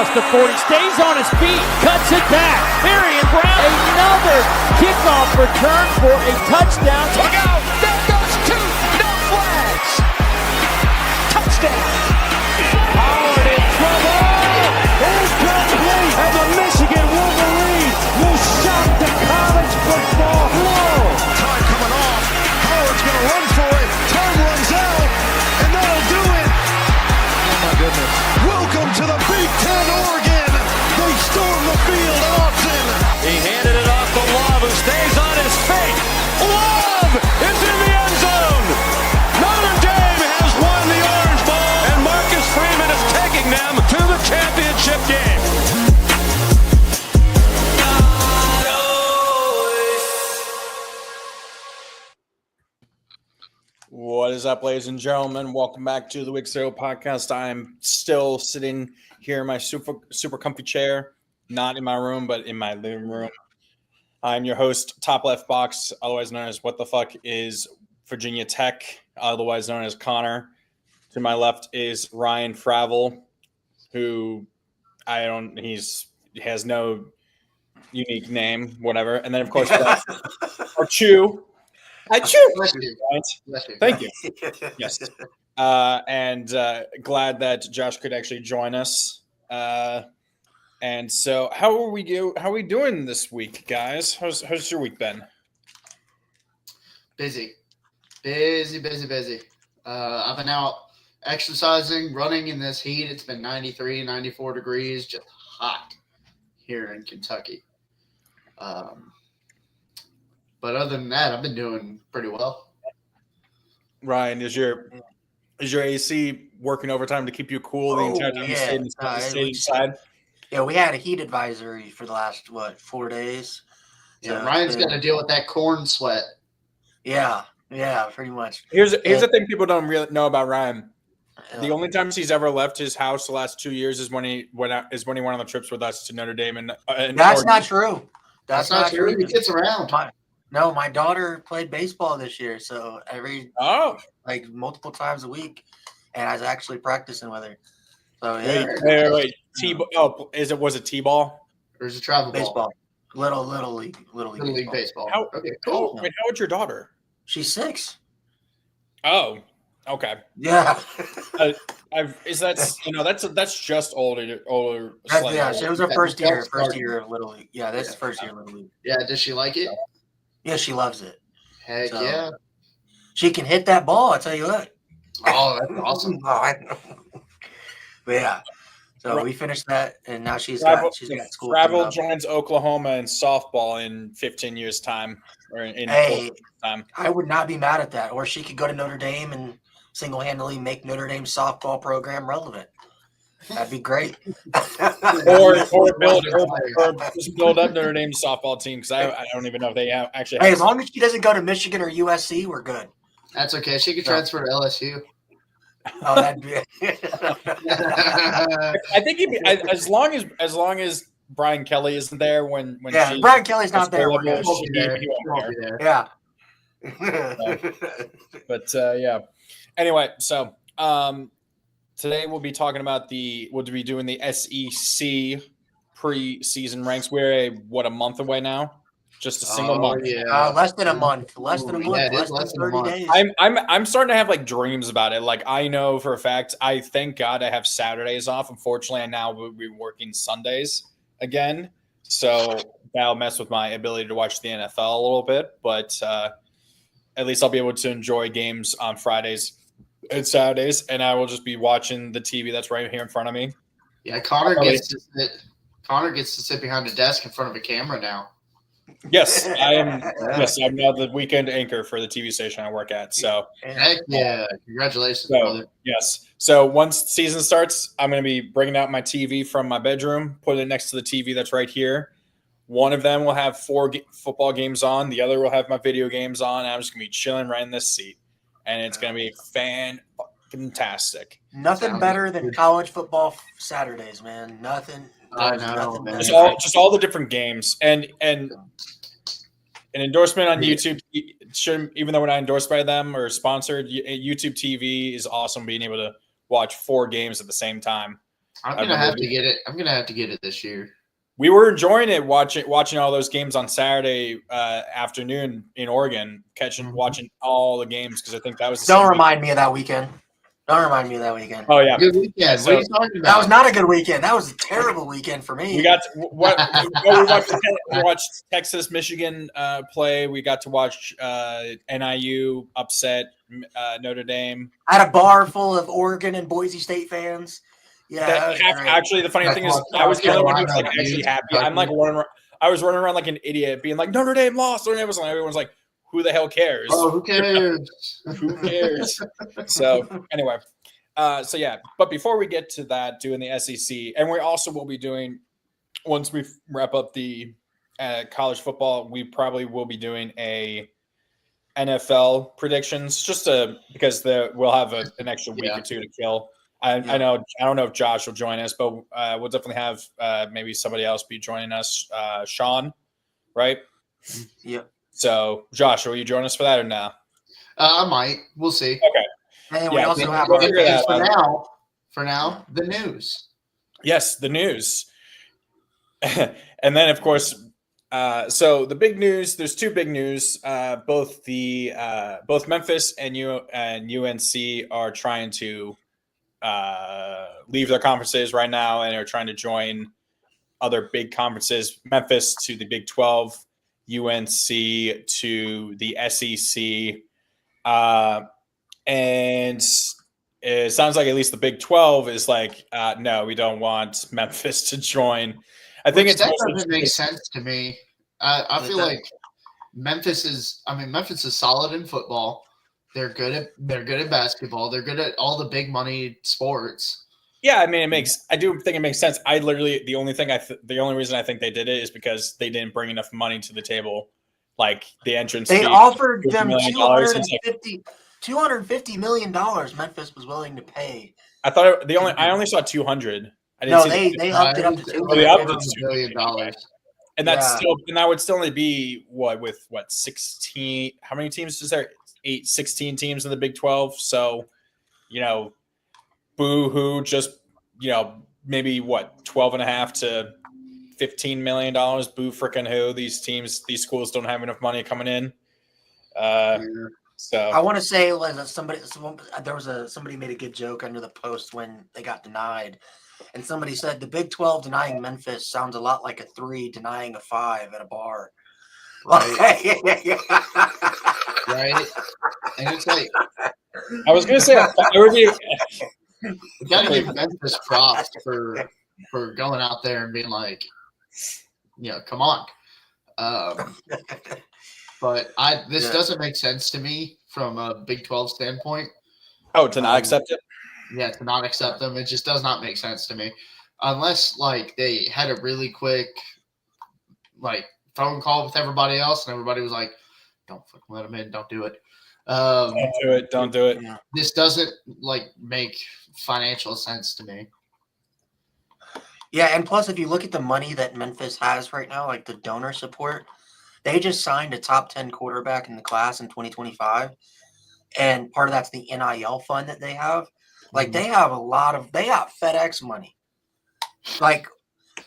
across the 40, stays on his feet, cuts it back. Marion Brown, another kickoff return for a touchdown. Look out! There goes two! No flags! Touchdown! Howard in trouble! Incomplete! And the Michigan Wolverines will shock the college football world. Time coming off. Howard's going to run for it. Time runs out. And that'll do it. Oh, my goodness. Welcome to the Big Ten, Oregon. They storm the field at Austin. He handed it off to Love, who stays on his feet. Love is in the end zone. Notre Dame has won the Orange Bowl, and Marcus Freeman is taking them to the championship game. What is up, ladies and gentlemen? Welcome back to the Week Zero podcast. I'm still sitting here in my super comfy chair, not in my room, but in my living room. I'm your host, Top Left Box, otherwise known as What the Fuck is Virginia Tech, otherwise known as Connor. To my left is Ryan Fravel, who he has no unique name, whatever. And then, of course, our Chew. I chew. Bless you. Right? Bless you. Thank you. Yes. And glad that Josh could actually join us. And so how are we doing this week, guys? How's your week been? Busy. I've been out exercising, running in this heat. It's been 93, 94 degrees, just hot here in Kentucky. But other than that, I've been doing pretty well. Ryan, is your AC working overtime to keep you cool the entire time you stayed inside? Yeah, we had a heat advisory for the last 4 days. Yeah, Ryan's got to deal with that corn sweat. Yeah, pretty much. Here's the thing people don't really know about Ryan. The only times he's ever left his house the last 2 years is when he went on the trips with us to Notre Dame and that's Oregon. not true. That's not true. He gets around. My daughter played baseball this year, so multiple times a week, and I was actually practicing with her. So yeah. Wait. Was it T-ball? Or is it travel baseball? Ball? Little league baseball. Okay, cool. Wait, how old's your daughter? She's 6. Oh, okay. Yeah. That's just older. It was her first year of Little League. Yeah, that's the first year of Little League. Yeah, does she like it? Yeah, she loves it. Heck yeah. She can hit that ball, I tell you what. Oh, that's awesome. But yeah. So we finished that, and now she's got school. Travel joins Oklahoma in softball in 15 years' time. Or in 14 years' time. I would not be mad at that. Or she could go to Notre Dame and single-handedly make Notre Dame's softball program relevant. That'd be great. or just build up Notre Dame's softball team, because I don't even know if they actually. Hey, as long as she doesn't go to Michigan or USC, we're good. That's okay. She could transfer to LSU. Oh, that'd be. I think as long as Brian Kelly isn't there when Brian Kelly's not there. We're good. He won't be there. Yeah. But yeah. Anyway, so today we'll be talking about we'll be doing the SEC preseason ranks. We're a month away now. Just a single month. Yeah. Less than a month. Less than 30 days. I'm starting to have dreams about it. I know for a fact. I thank God I have Saturdays off. Unfortunately, I now will be working Sundays again, so that'll mess with my ability to watch the NFL a little bit. But at least I'll be able to enjoy games on Fridays and Saturdays, and I will just be watching the TV that's right here in front of me. Yeah, Connor gets to sit behind a desk in front of a camera now. Yes, I am. Yes, I'm now the weekend anchor for the TV station I work at. So, heck yeah, congratulations, brother. Yes. So once season starts, I'm going to be bringing out my TV from my bedroom, putting it next to the TV that's right here. One of them will have 4 football games on. The other will have my video games on. I'm just going to be chilling right in this seat, and it's going to be fantastic. Nothing better than college football Saturdays, man. Nothing. I know, man. Just all the different games, and an endorsement on YouTube. Even though we're not endorsed by them or sponsored, YouTube TV is awesome. Being able to watch 4 games at the same time. I'm gonna have to get it. I'm gonna have to get it this year. We were enjoying it watching all those games on Saturday afternoon in Oregon, watching all the games because I think that was. Don't remind me of that weekend. Don't remind me of that weekend. Oh yeah, good weekend. So, what are you talking about? That was not a good weekend. That was a terrible weekend for me. We got to, we watched Texas, Michigan play. We got to watch NIU upset Notre Dame. I had a bar full of Oregon and Boise State fans. Yeah, actually, the funny thing is, I was the only one who was like actually happy. I'm like I was running around like an idiot, being like Notre Dame lost, and everyone's like, "Who the hell cares? Oh, who cares? Who cares?" So anyway, so yeah. But before we get to that, doing the SEC, and we also will be doing once we wrap up the college football, we probably will be doing a NFL predictions just because we'll have an extra week or two to kill. I know. I don't know if Josh will join us, but we'll definitely have maybe somebody else be joining us. Sean, right? Yep. So, Josh, will you join us for that or no? I might. We'll see. Okay. And we also have for now, the news. Yes, the news. And then, of course, so the big news. There's two big news. Both Memphis and UNC are trying to leave their conferences right now and are trying to join other big conferences. Memphis to the Big 12, UNC to the SEC, and it sounds like at least the Big 12 is like, no, we don't want Memphis to join. I think that doesn't make sense to me. I feel like Memphis is solid in football. They're good at basketball. They're good at all the big money sports. Yeah, I mean, I do think it makes sense. The only reason I think they did it is because they didn't bring enough money to the table, like the entrance. They offered them $250 million. Memphis was willing to pay. I only saw 200. They upped it up to $250 million. And that's that would still only be with 16. How many teams is there? 16 teams in the Big 12. So, boo-hoo, just, maybe 12.5 to $15 million. Boo frickin' who. These schools don't have enough money coming in. So I want to say somebody made a good joke under the post when they got denied. And somebody said the Big 12 denying Memphis sounds a lot like a 3 denying a 5 at a bar. Right. Right. And it's like, I was going to say, you got to give Memphis props for going out there and being like, come on. But this doesn't make sense to me from a Big 12 standpoint. Oh, to not accept it? Yeah, to not accept them. It just does not make sense to me. Unless, they had a really quick, phone call with everybody else, and everybody was like, don't fucking let them in. Don't do it. Don't do it. This doesn't, make financial sense to me. Yeah, and plus, if you look at the money that Memphis has right now, the donor support, they just signed a top 10 quarterback in the class in 2025. And part of that's the NIL fund that they have. They have they have FedEx money.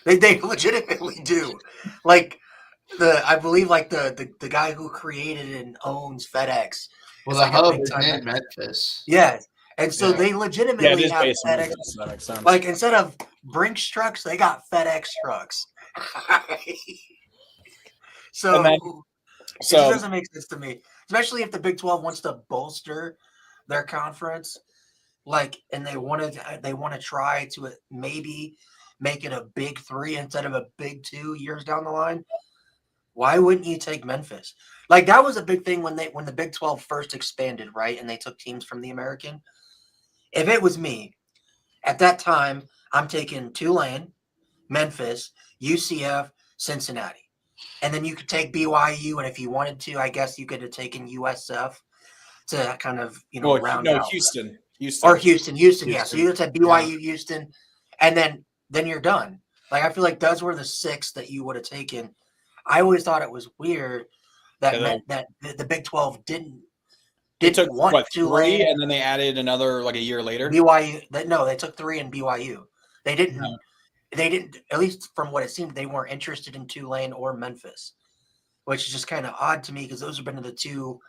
They legitimately do. I believe the guy who created and owns FedEx. Well, the hub is in Memphis. Yeah. And so they legitimately have FedEx. That makes sense. Instead of Brinks trucks, they got FedEx trucks. So it just doesn't make sense to me, especially if the Big 12 wants to bolster their conference, and they want to try to maybe make it a Big 3 instead of a Big 2 years down the line. Why wouldn't you take Memphis? That was a big thing when the Big 12 first expanded, right? And they took teams from the American. If it was me, at that time, I'm taking Tulane, Memphis, UCF, Cincinnati. And then you could take BYU, and if you wanted to, I guess you could have taken USF to kind of, round out. Houston. Or Houston. Yeah, so you could have BYU, Houston, and then you're done. I feel like those were the 6 that you would have taken. I always thought it was weird that the Big 12 didn't want 3, and then they added another a year later. BYU, they took 3 in BYU. They didn't. They didn't. At least from what it seemed, they weren't interested in Tulane or Memphis, which is just kind of odd to me because those have been the two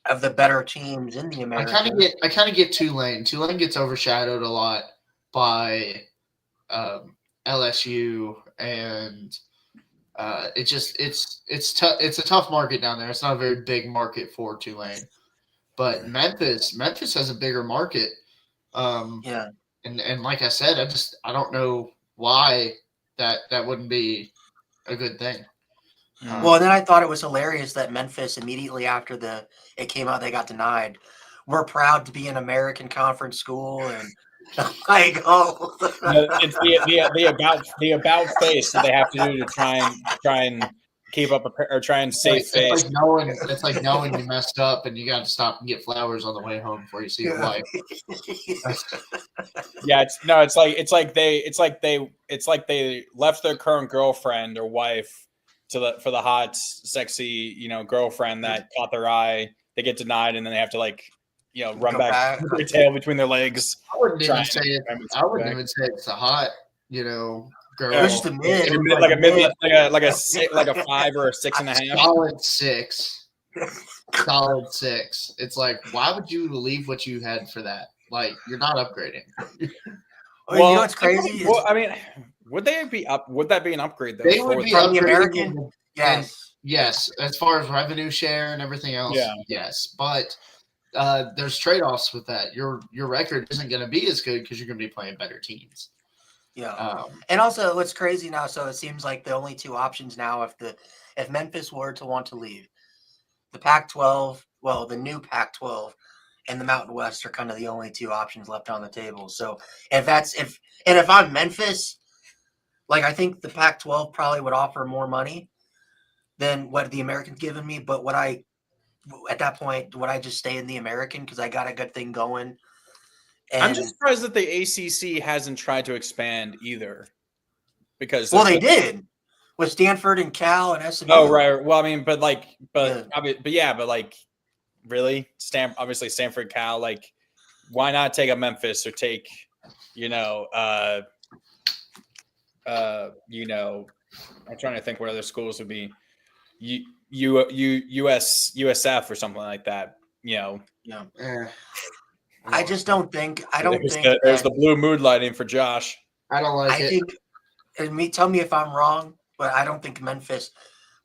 of the better teams in the American. I kind of get Tulane. Tulane gets overshadowed a lot by LSU, and it's tough. It's a tough market down there. It's not a very big market for Tulane, but Memphis has a bigger market. Yeah, and like I said, I don't know why that wouldn't be a good thing. Well, and then I thought it was hilarious that Memphis immediately after it came out they got denied. We're proud to be an American Conference school, and like, oh, It's the about face that they have to do to try and keep up or try and save face. It's like knowing you messed up and you got to stop and get flowers on the way home before you see your wife. Yeah, it's like they left their current girlfriend or wife for the hot, sexy, girlfriend that caught their eye. They get denied, and then they have to run back with their tail between their legs. I wouldn't even say it's a hot, girl. It's just a mid. Like a 5 or a 6.5. Solid six. It's like, why would you leave what you had for that? Like, you're not upgrading. Well, you know what's crazy? Well, I mean, would that be an upgrade though? They would be from the American. Yes, as far as revenue share and everything else. Yeah. Yes, but there's trade-offs with that. Your record isn't going to be as good because you're going to be playing better teams. Yeah, and also what's crazy now? So it seems like the only two options now, if Memphis were to want to leave, the Pac-12, well, the new Pac-12, and the Mountain West are kind of the only two options left on the table. So if I'm Memphis, like I think the Pac-12 probably would offer more money than what the American's given me. But at that point, would I just stay in the American because I got a good thing going? And I'm just surprised that the ACC hasn't tried to expand either. Because they did with Stanford and Cal and SMU. Oh right. Well, I mean, but really, obviously Stanford, Cal. Like, why not take a Memphis or take, I'm trying to think what other schools would be, USF or something like that. Yeah. I just don't think. There's the blue mood lighting for Josh. I don't like it. Tell me if I'm wrong, but I don't think Memphis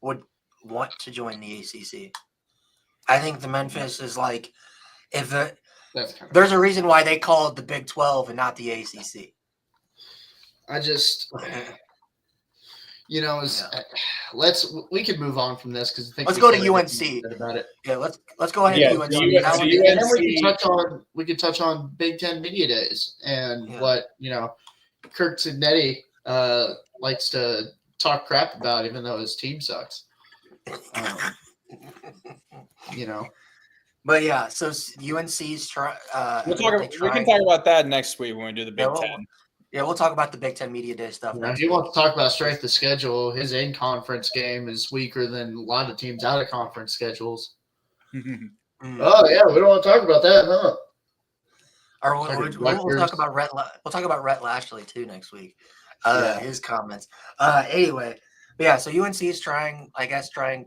would want to join the ACC. I think the Memphis is like, there's a reason why they call it the Big 12 and not the ACC. We can move on from this because let's go to UNC about it. Yeah, let's go ahead to UNC. And then we can touch on Big Ten Media Days and what Kirk Cignetti likes to talk crap about, even though his team sucks. But yeah, so UNC's try. We can talk about that next week when we do the Big Ten. Yeah, we'll talk about the Big Ten Media Day stuff. If you want to talk about strength of schedule, his in-conference game is weaker than a lot of teams out of conference schedules. Oh yeah, we don't want to talk about that, huh? Or we'll talk about Rhett. We'll talk about Rhett Lashley too next week. His comments. Anyway, but yeah. So UNC is trying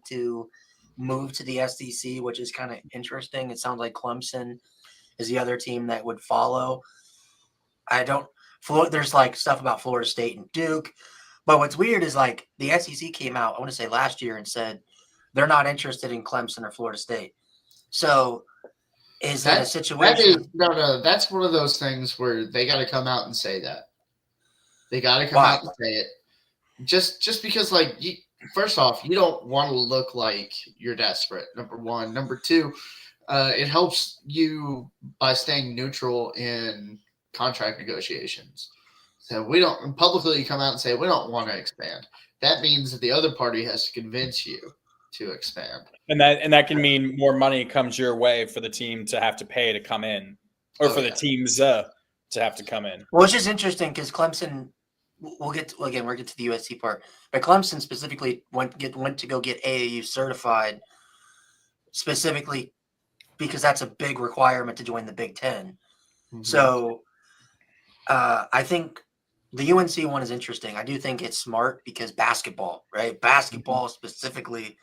to move to the SEC, which is kind of interesting. It sounds like Clemson is the other team that would follow. There's like stuff about Florida State and Duke, but what's weird is like the SEC came out, I want to say last year, and said they're not interested in Clemson or Florida State. So is that a situation? That's one of those things where they got to come out and say that. They got to come out and say it. Just because, like, first off, you don't want to look like you're desperate, number one. Number two, it helps you by staying neutral in contract negotiations. So we don't publicly come out and say we don't want to expand. That means that the other party has to convince you to expand. And that can mean more money comes your way for the team to have to pay to come in, or the teams to have to come in. Well, it's just interesting because Clemson, we'll get to the USC part, but Clemson specifically went to go get AAU certified specifically because that's a big requirement to join the Big Ten. Mm-hmm. So I think The UNC one is interesting. I do think it's smart because basketball, right? Basketball specifically,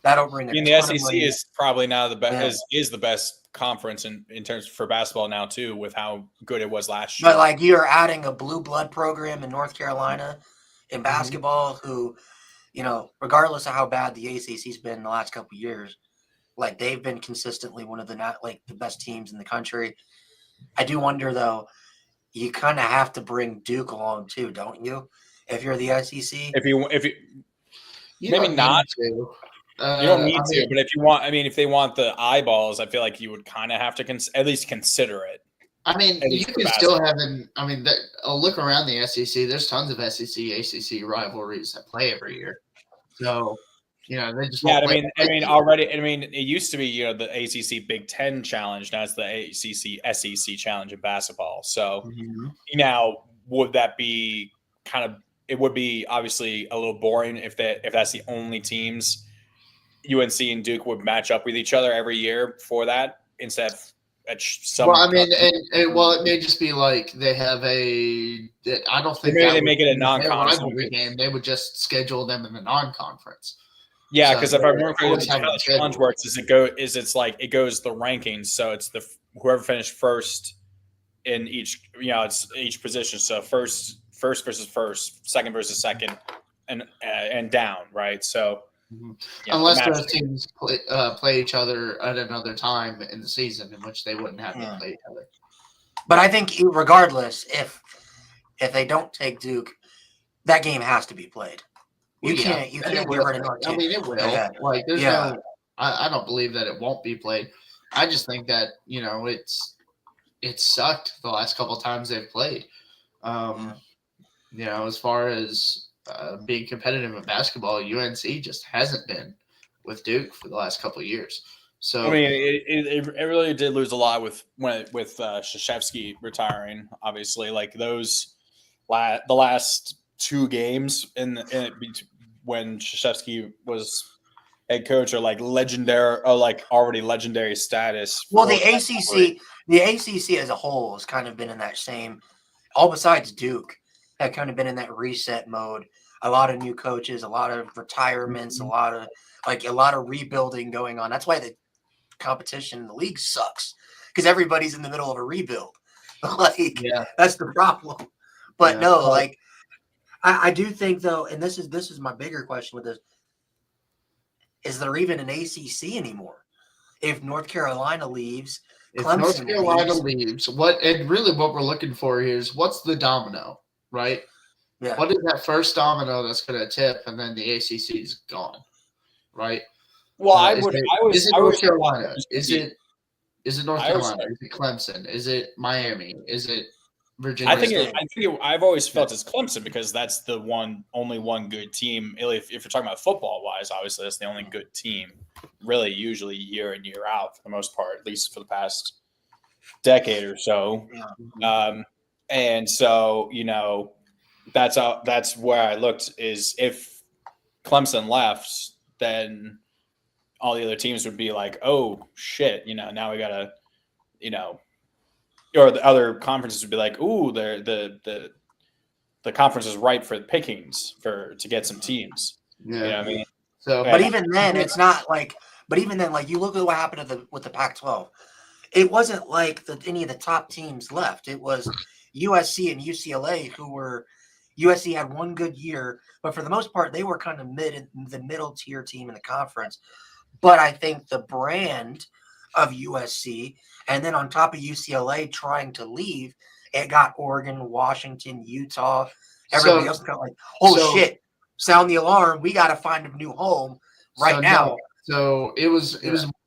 that'll bring. I mean, the SEC is probably now the best. Is the best conference in terms for basketball now too, with how good it was last year. But like you're adding a blue blood program in North Carolina in basketball, who, regardless of how bad the ACC's been in the last couple of years, like they've been consistently one of the best teams in the country. I do wonder though. You kind of have to bring Duke along too, don't you? If you're the SEC, if you maybe not, you don't need to. But if you want, if they want the eyeballs, I feel like you would kind of have to at least consider it. I mean, you can still have a look around the SEC. There's tons of SEC, ACC rivalries that play every year. So, they just already. It used to be the ACC Big Ten Challenge. Now it's the ACC SEC Challenge in basketball. So now would that be kind of? It would be obviously a little boring if that's the only teams UNC and Duke would match up with each other every year for that instead of. It may just be like they have I don't think maybe they make it a non-conference game. They would just schedule them in the non-conference. Yeah, because if I remember correctly, how the challenge works is it goes the rankings. So it's whoever finished first in each it's each position. So first versus first, second versus second, and down, right? So unless those teams play each other at another time in the season in which they wouldn't have to play each other. But I think regardless, if they don't take Duke, that game has to be played. You can't get rid of North. It will. Yeah. Like there's no. I don't believe that it won't be played. I just think that it sucked the last couple of times they've played. As far as being competitive in basketball, UNC just hasn't been with Duke for the last couple of years. So it really did lose a lot with Krzyzewski retiring. Obviously, like the last two games when Krzyzewski was head coach are like legendary, or like already legendary status. Well, the ACC as a whole has kind of been in that same, all besides Duke, have kind of been in that reset mode. A lot of new coaches, a lot of retirements, a lot of rebuilding going on. That's why the competition in the league sucks, because everybody's in the middle of a rebuild. That's the problem. But I do think though, and this is my bigger question with this: is there even an ACC anymore? If North Carolina leaves, North Carolina leaves, what we're looking for here is what's the domino, right? Yeah. What is that first domino that's going to tip, and then the ACC is gone, right? Well, is it North Carolina? Is it North Carolina? Is it Clemson? Is it Miami? Is it Virginia? I've always felt it's Clemson because that's the only one good team. If you're talking about football wise, obviously that's the only good team, really, usually year in year out for the most part, at least for the past decade or so. And so that's where I looked, is if Clemson left, then all the other teams would be like, oh shit, now we gotta, or the other conferences would be like, ooh, the conference is ripe for pickings to get some teams. Yeah. You know what I mean? So, but even then, it's not like. But even then, like you look at what happened with the Pac-12, it wasn't like any of the top teams left. It was USC and UCLA who were. USC had one good year, but for the most part, they were kind of the middle tier team in the conference. But I think the brand of USC, and then on top of UCLA trying to leave, it got Oregon, Washington, Utah. Everybody else got like, shit, sound the alarm. We got to find a new home now. So it was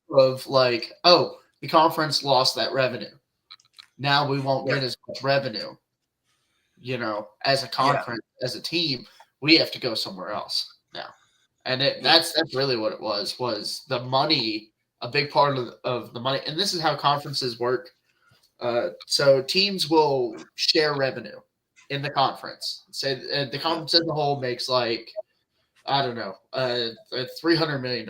more of like, the conference lost that revenue. Now we won't get as much revenue. As a conference, as a team, we have to go somewhere else now. And that's really what it was the money, a big part of the money. And this is how conferences work. So teams will share revenue in the conference. Say the conference as a whole makes like, I don't know, $300 million.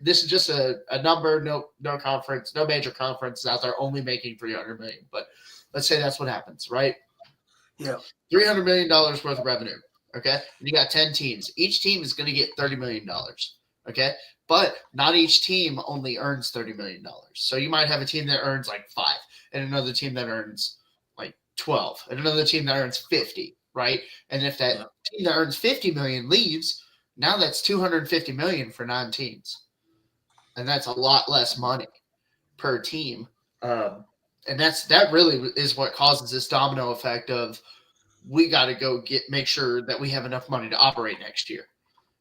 This is just a number. No major conference out there only making $300 million. But let's say that's what happens, right? Yeah. $300 million worth of revenue. Okay. And you got 10 teams. Each team is going to get $30 million. Okay. But not each team only earns $30 million. So you might have a team that earns like 5 and another team that earns like 12 and another team that earns 50. Right. And if that team that earns 50 million leaves, now that's 250 million for 9 teams. And that's a lot less money per team. And that really is what causes this domino effect of we got to go make sure that we have enough money to operate next year.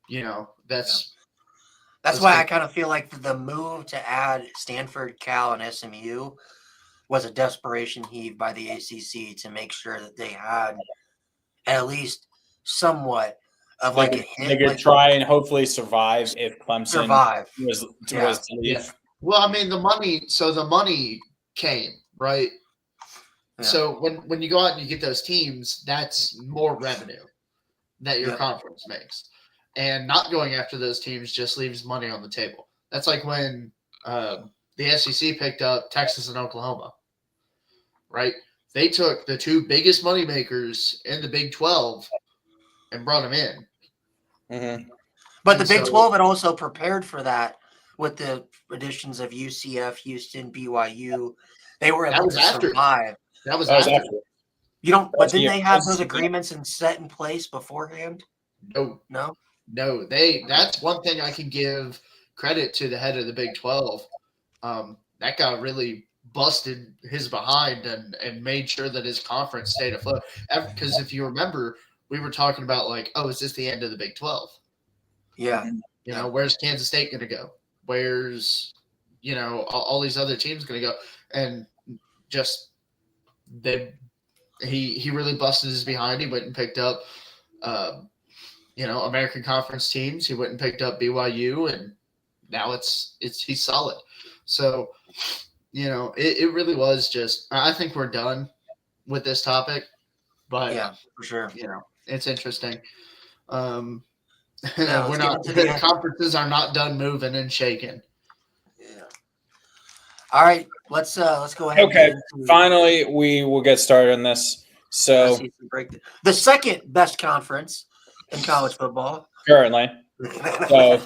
You know, that's why I kind of feel like the move to add Stanford, Cal, and SMU was a desperation heave by the ACC to make sure that they had at least somewhat of like a hit. They could try and hopefully survive if Clemson was to leave. Yeah. Well, I mean, the money came, right? Yeah. So when you go out and you get those teams, that's more revenue that your conference makes. And not going after those teams just leaves money on the table. That's like when the SEC picked up Texas and Oklahoma, right? They took the 2 biggest money makers in the Big 12 and brought them in. Mm-hmm. But the Big 12 had also prepared for that with the additions of UCF, Houston, BYU. They were able to survive. That was after. You don't, but didn't they have those agreements and set in place beforehand? No. That's one thing I can give credit to the head of the Big 12. That guy really busted his behind and made sure that his conference stayed afloat. Because if you remember, we were talking about like, oh, is this the end of the Big 12? Yeah. You know, where's Kansas State going to go? Where's, you know, all these other teams going to go? And just he really busted his behind. He went and picked up, American Conference teams. He went and picked up BYU, and now he's solid. So, you know, it really was just. I think we're done with this topic, but yeah, for sure. You know, it's interesting. We're not. The conferences are not done moving and shaking. Yeah. All right, let's go ahead. Okay, finally, we will get started on this. So, the second best conference in college football currently. So,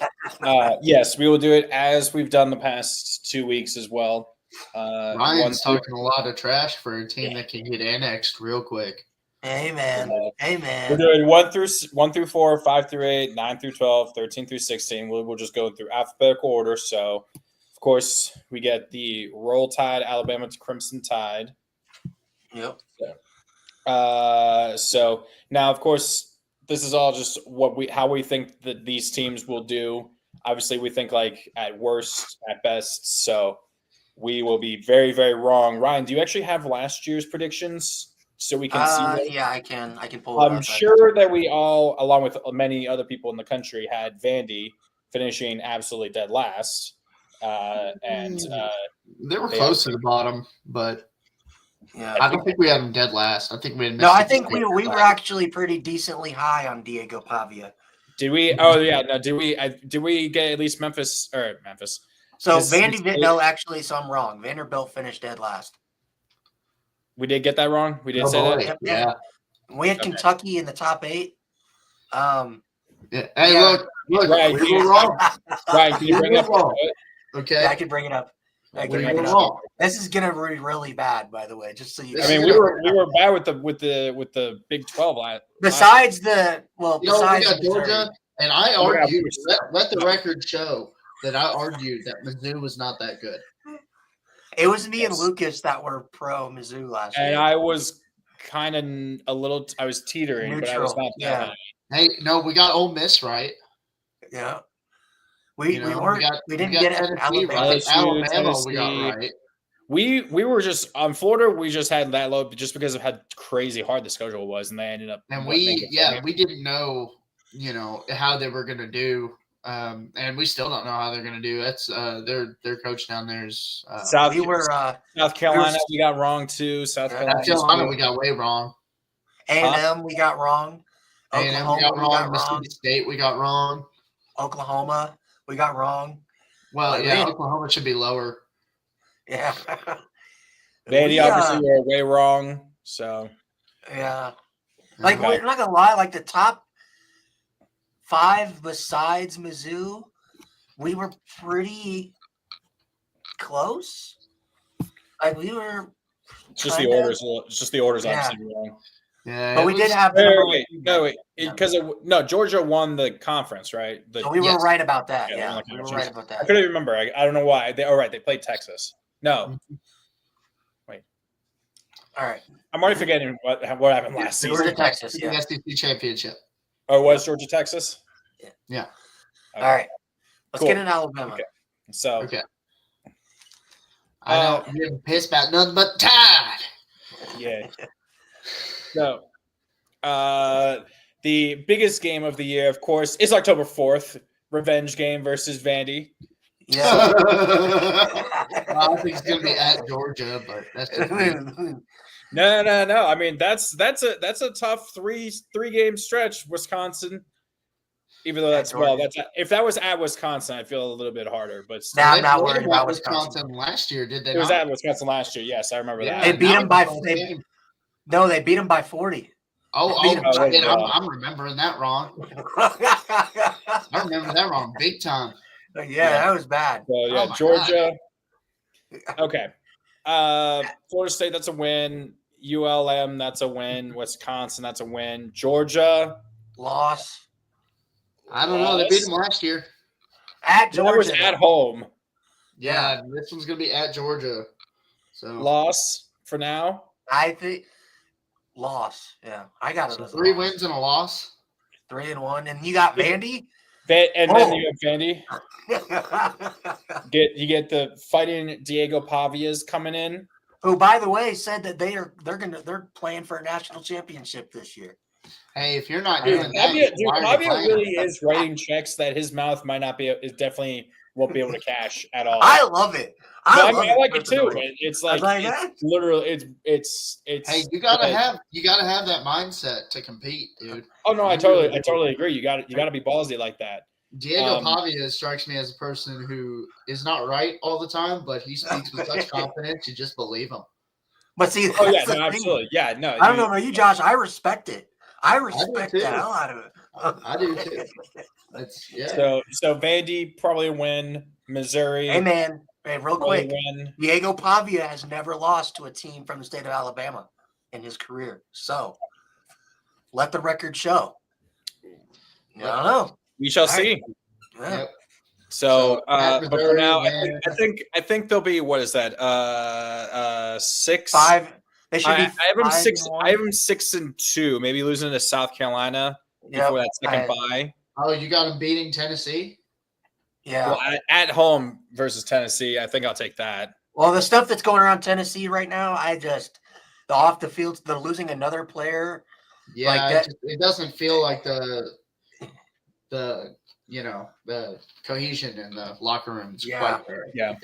yes, we will do it as we've done the past 2 weeks as well. Ryan's talking a lot of trash for a team that can get annexed real quick. Amen. Amen. We're doing 1 through 4, 5 through 8, 9 through 12, 13 through 16. We'll just go through alphabetical order. So, of course, we get the Roll Tide, Alabama to Crimson Tide. Yep. So now, of course, this is all just how we think that these teams will do. Obviously, we think like at worst, at best. So we will be very, very wrong. Ryan, do you actually have last year's predictions so we can see them? Yeah, I can pull it up. I'm sure that we all, along with many other people in the country, had Vandy finishing absolutely dead last. And they were close to the bottom, but yeah, I don't think we had them dead last. I think we had. No, I think we were actually pretty decently high on Diego Pavia. Did we? Oh yeah, no. Did we get at least Memphis? So Vandy, no, actually, so I'm wrong. Vanderbilt finished dead last. We did get that wrong. We did say that. Yep, yeah. We had Kentucky in the top 8. Yeah. Hey, look, Ryan, we were wrong. Ryan, can you bring it up? Okay, yeah, I can bring it up. This is gonna be really bad, by the way. Just so you. I mean, we were bad with the Big 12 last. Besides we got Georgia, and I argued. Let the record show that I argued that Mizzou was not that good. It was me and Lucas that were pro Mizzou last year. And I was kind of I was teetering, neutral, but I was not that high. Hey, no, we got Ole Miss right. Yeah. We didn't get Alabama. LSU, we got right. We were just on Florida. We just had that low just because of how crazy hard the schedule was, and they ended up. And we didn't know, how they were going to do, and we still don't know how they're going to do. That's their coach down there is South Carolina. We got wrong too. South Carolina, we got way wrong. A&M, we got wrong. A&M, we got wrong. Mississippi State, we got wrong. Oklahoma, we got wrong. Well, yeah, Oklahoma should be lower. Yeah. Vandy, obviously, we're way wrong. So, Yeah. Like, Okay. we're not going to lie, like the top 5 besides Mizzou, we were pretty close. Like, we were. It's just the kinda- orders. It's just the orders. Yeah. Obviously wrong. Yeah, But it we did was- have the Wait, number wait, one wait. seed. No, wait. Yeah. Because Georgia won the conference, right? So we were Yes. right about that. Yeah, Yeah, like we were conference. right about I that. couldn't remember. I don't know why. They played Texas. No, All right. I'm already forgetting what happened last We were season. to Texas. the Yeah. SEC championship. Oh, it was Georgia, Texas? Yeah. All right. Let's Cool. get into Alabama. Okay. So, Okay. I don't give a piss about nothing but Tide. yeah. So, the biggest game of the year, of course, is October 4th. Revenge game versus Vandy. Yeah. I think it's gonna be at Georgia, but that's just me. No. I mean, that's a tough three game stretch. Wisconsin, even though if that was at Wisconsin, I feel a little bit harder. But still, Nah, I'm They not played worried them about at Wisconsin. last year, did they? it was not? at Wisconsin last year. Yes, I remember Yeah, They that. beat that them was by the whole they- game. No, they beat them by 40. Oh, Oh, shit, wow. I'm remembering that wrong. I remember that wrong, big time. Yeah, that was bad. So yeah, Oh my Georgia. Okay. Florida State, that's a win. ULM, that's a win. Wisconsin, that's a win. Georgia, Loss I don't know. They beat them last year. at that was Georgia. at home. Yeah, this one's gonna be at Georgia. So Loss for now. I think loss. Yeah, I got it. So as a 3 loss. wins and a loss. 3-1, and you got Vandy. And then you have Vandy. Who, You get the fighting Diego Pavias coming in. by the way, said that they're playing for a national championship this year. Hey, if you're not Dude, doing that, why are you Pavia playing? really is writing checks that his mouth might not be. Is definitely won't be able to cash at all. I love it. I love like it too. personally. It's I was like like, it's literally it's. Hey, you gotta have that mindset to compete, dude. Oh no, I totally agree. You got to be ballsy like that. Diego Pavia strikes me as a person who is not right all the time, but he speaks with such confidence you just believe him. But see, Oh yeah, that's the no, thing. absolutely. Yeah, no. I don't know about you, Josh. I respect it. I respect too. the hell out of it. I do too. That's yeah. So Vandy probably win. Missouri. Hey man, real probably quick. win. Diego Pavia has never lost to a team from the state of Alabama in his career. So let the record show. I don't know. We shall All right. see. Yeah. Yep. So, at but for Missouri, now, man. I think there'll be what is that? 6. 5. They should I be. have them 6. 5-1. I have them 6-2. Maybe losing to South Carolina Yep. before that second I- bye. Oh, you got him beating Tennessee? Yeah. Well, at home versus Tennessee, I think I'll take that. Well, the stuff that's going around Tennessee right now, the off the field, they're losing another player. Yeah, Like that- it doesn't feel like the cohesion in the locker room is Yeah. quite there. Yeah.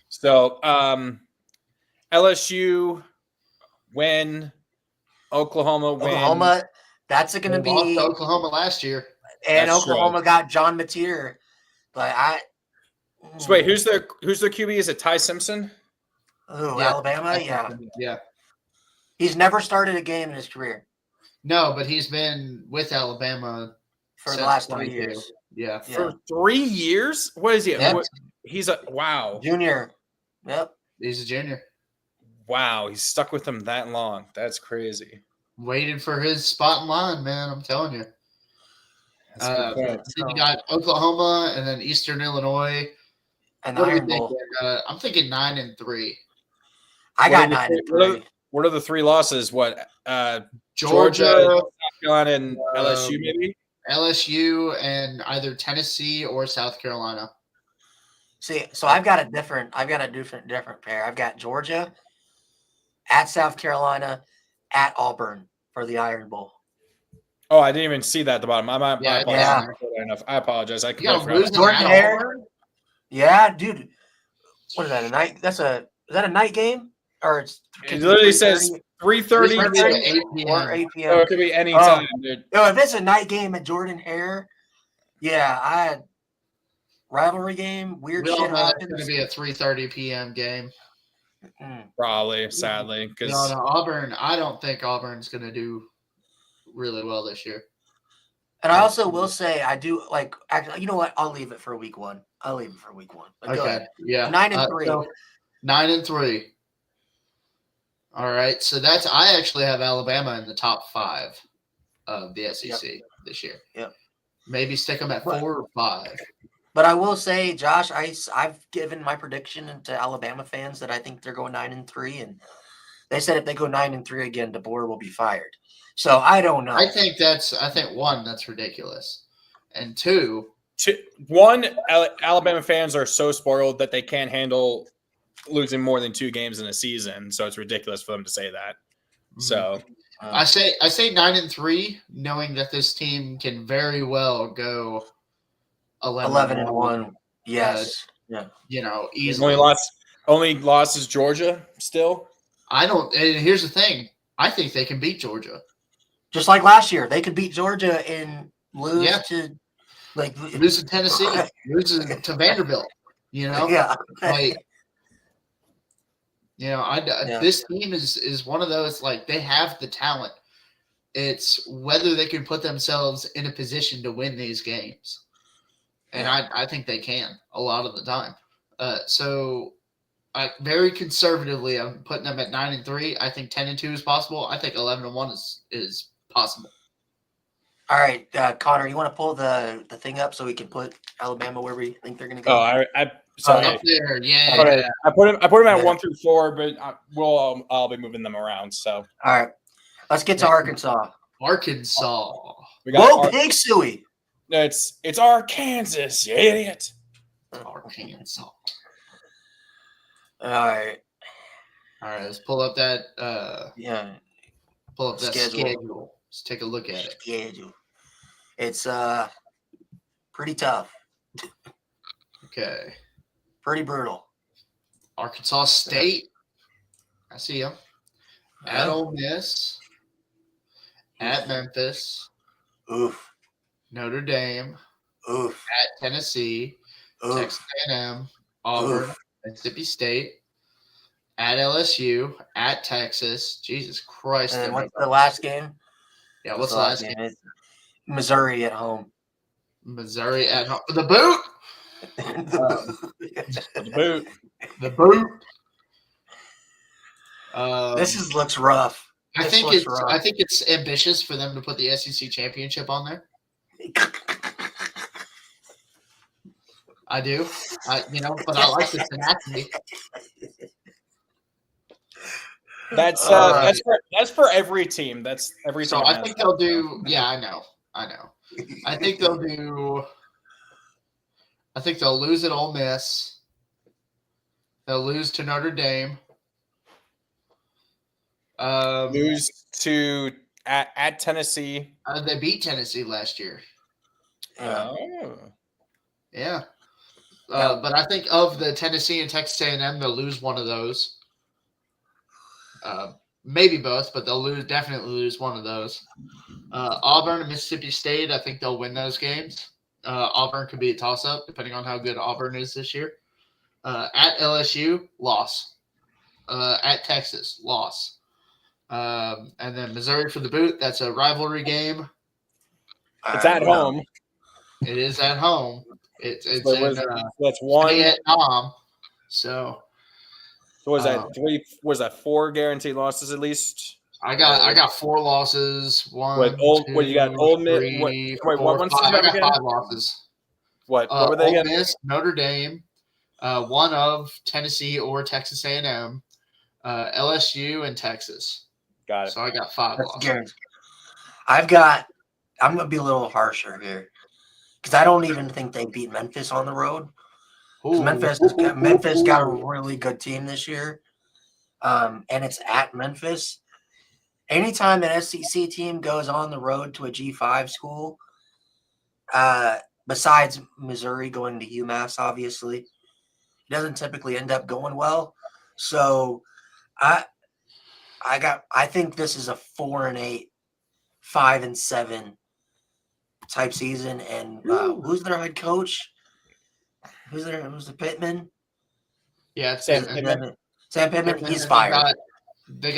So, LSU win. Oklahoma win. Oklahoma, that's going to They lost be. to Oklahoma last year. And That's Oklahoma got John Mateer. But So wait, who's their QB? Is it Ty Simpson? Who, Yeah. Alabama? Yeah. Yeah. He's never started a game in his career No, but he's been with Alabama for the since last 3 22. years. Yeah. Yeah. For 3 years? What is he? Yep. He's a wow. Junior. Yep. He's a junior. Wow, he's stuck with them that long. That's crazy. Waited for his spot in line, man. I'm telling you. That's a good point. Then you got Oklahoma and then Eastern Illinois. And the What are you Iron Bowl. thinking? I'm thinking 9-3. I What got are the 9-3. What are the 3 losses? What? Georgia, South Carolina, and LSU, maybe. LSU, and either Tennessee or South Carolina. See, so I've got a different pair. I've got Georgia at South Carolina at Auburn for the Iron Bowl. Oh, I didn't even see that at the bottom. Yeah. I apologize. I You got completely forgot. losing Jordan at Hare. Auburn? Yeah, dude. What is that? A night? Is that a night game? Or it's It literally says 3:30 3:30 to 8 p.m. or 8 So p.m. it could be any time, dude. Yo, if it's a night game at Jordan Hare, yeah, I had rivalry game, weird We all shit know that's going happens. to be a 3:30 p.m. game. Probably, sadly, because No, Auburn. I don't think Auburn's going to do really well this year. And I also will say I do like. Actually, you know what? I'll leave it for week 1. I'll leave it for week 1. But go ahead. Yeah. 9-3. So 9-3. All right. So I actually have Alabama in the top 5 of the SEC this year. Yep. Maybe stick them at 4 or 5. But I will say, Josh, I've given my prediction to Alabama fans that I think they're going 9-3, and they said if they go 9-3 again, DeBoer will be fired. So I don't know. I think 1, that's ridiculous, and 2, Alabama fans are so spoiled that they can't handle losing more than 2 games in a season. So it's ridiculous for them to say that. So I say 9-3, knowing that this team can very well go 11-1. Yes. Easily. Only loss is Georgia still. I don't. And here's the thing: I think they can beat Georgia. Just like last year, they could beat Georgia and lose to lose to Tennessee, lose to Vanderbilt. Yeah. This team is one of those, like, they have the talent. It's whether they can put themselves in a position to win these games. And I think they can a lot of the time. So very conservatively, I'm putting them at 9-3. I think 10-2 is possible. I think 11-1 is possible. All right, Connor, you want to pull the thing up so we can put Alabama where we think they're going to go? Oh, sorry. Up there, I put them at 1 through 4, but I'll be moving them around. So all right, let's get to Arkansas. Arkansas. We got Whoa, Pig Suey. It's Arkansas, you idiot. Arkansas. All right. Let's pull up that. Pull up that Schedule. Let's take a look at it. Schedule. It's pretty tough. Okay. Pretty brutal. Arkansas State. I see them. At Ole Miss. At Memphis. Oof. Notre Dame. Oof. At Tennessee. Oof. Texas A&M. Auburn. Oof. Mississippi State. At LSU. At Texas. Jesus Christ. And what's the last game? Yeah, what's the last game? It's Missouri at home. Missouri at home. The boot. The boot. The boot. Looks rough. I think it's ambitious for them to put the SEC championship on there. I do. But I like the tenacity. That's for every team. That's every team. So I think they'll do. Yeah, I know. I think they'll do. I think they'll lose at Ole Miss. They'll lose to Notre Dame. Lose to at Tennessee. They beat Tennessee last year. Oh. Yeah. But I think of the Tennessee and Texas A&M, they'll lose one of those. Maybe both, but they'll definitely lose one of those. Auburn and Mississippi State, I think they'll win those games. Auburn could be a toss-up, depending on how good Auburn is this year. At LSU, loss. At Texas, loss. And then Missouri for the boot. That's a rivalry game. It's at home. It is at home. It's that's one. at Tom. So was that 3? Was that 4 guaranteed losses at least? I got 4 losses. What you got? Ole Miss. Wait, what? 5. I got 5 losses. What were they Ole again? Miss, Notre Dame, one of Tennessee or Texas A&M, LSU, and Texas. Got it. So I got 5 losses. I'm going to be a little harsher here because I don't even think they beat Memphis on the road. Memphis got a really good team this year, and it's at Memphis. Anytime an SEC team goes on the road to a G5 school, besides Missouri going to UMass, obviously, it doesn't typically end up going well. So I think this is a 4-8, 5-7 type season. And who's their head coach? Who's the Pittman? Yeah, it's Sam Pittman. Sam Pittman, And he's then fired.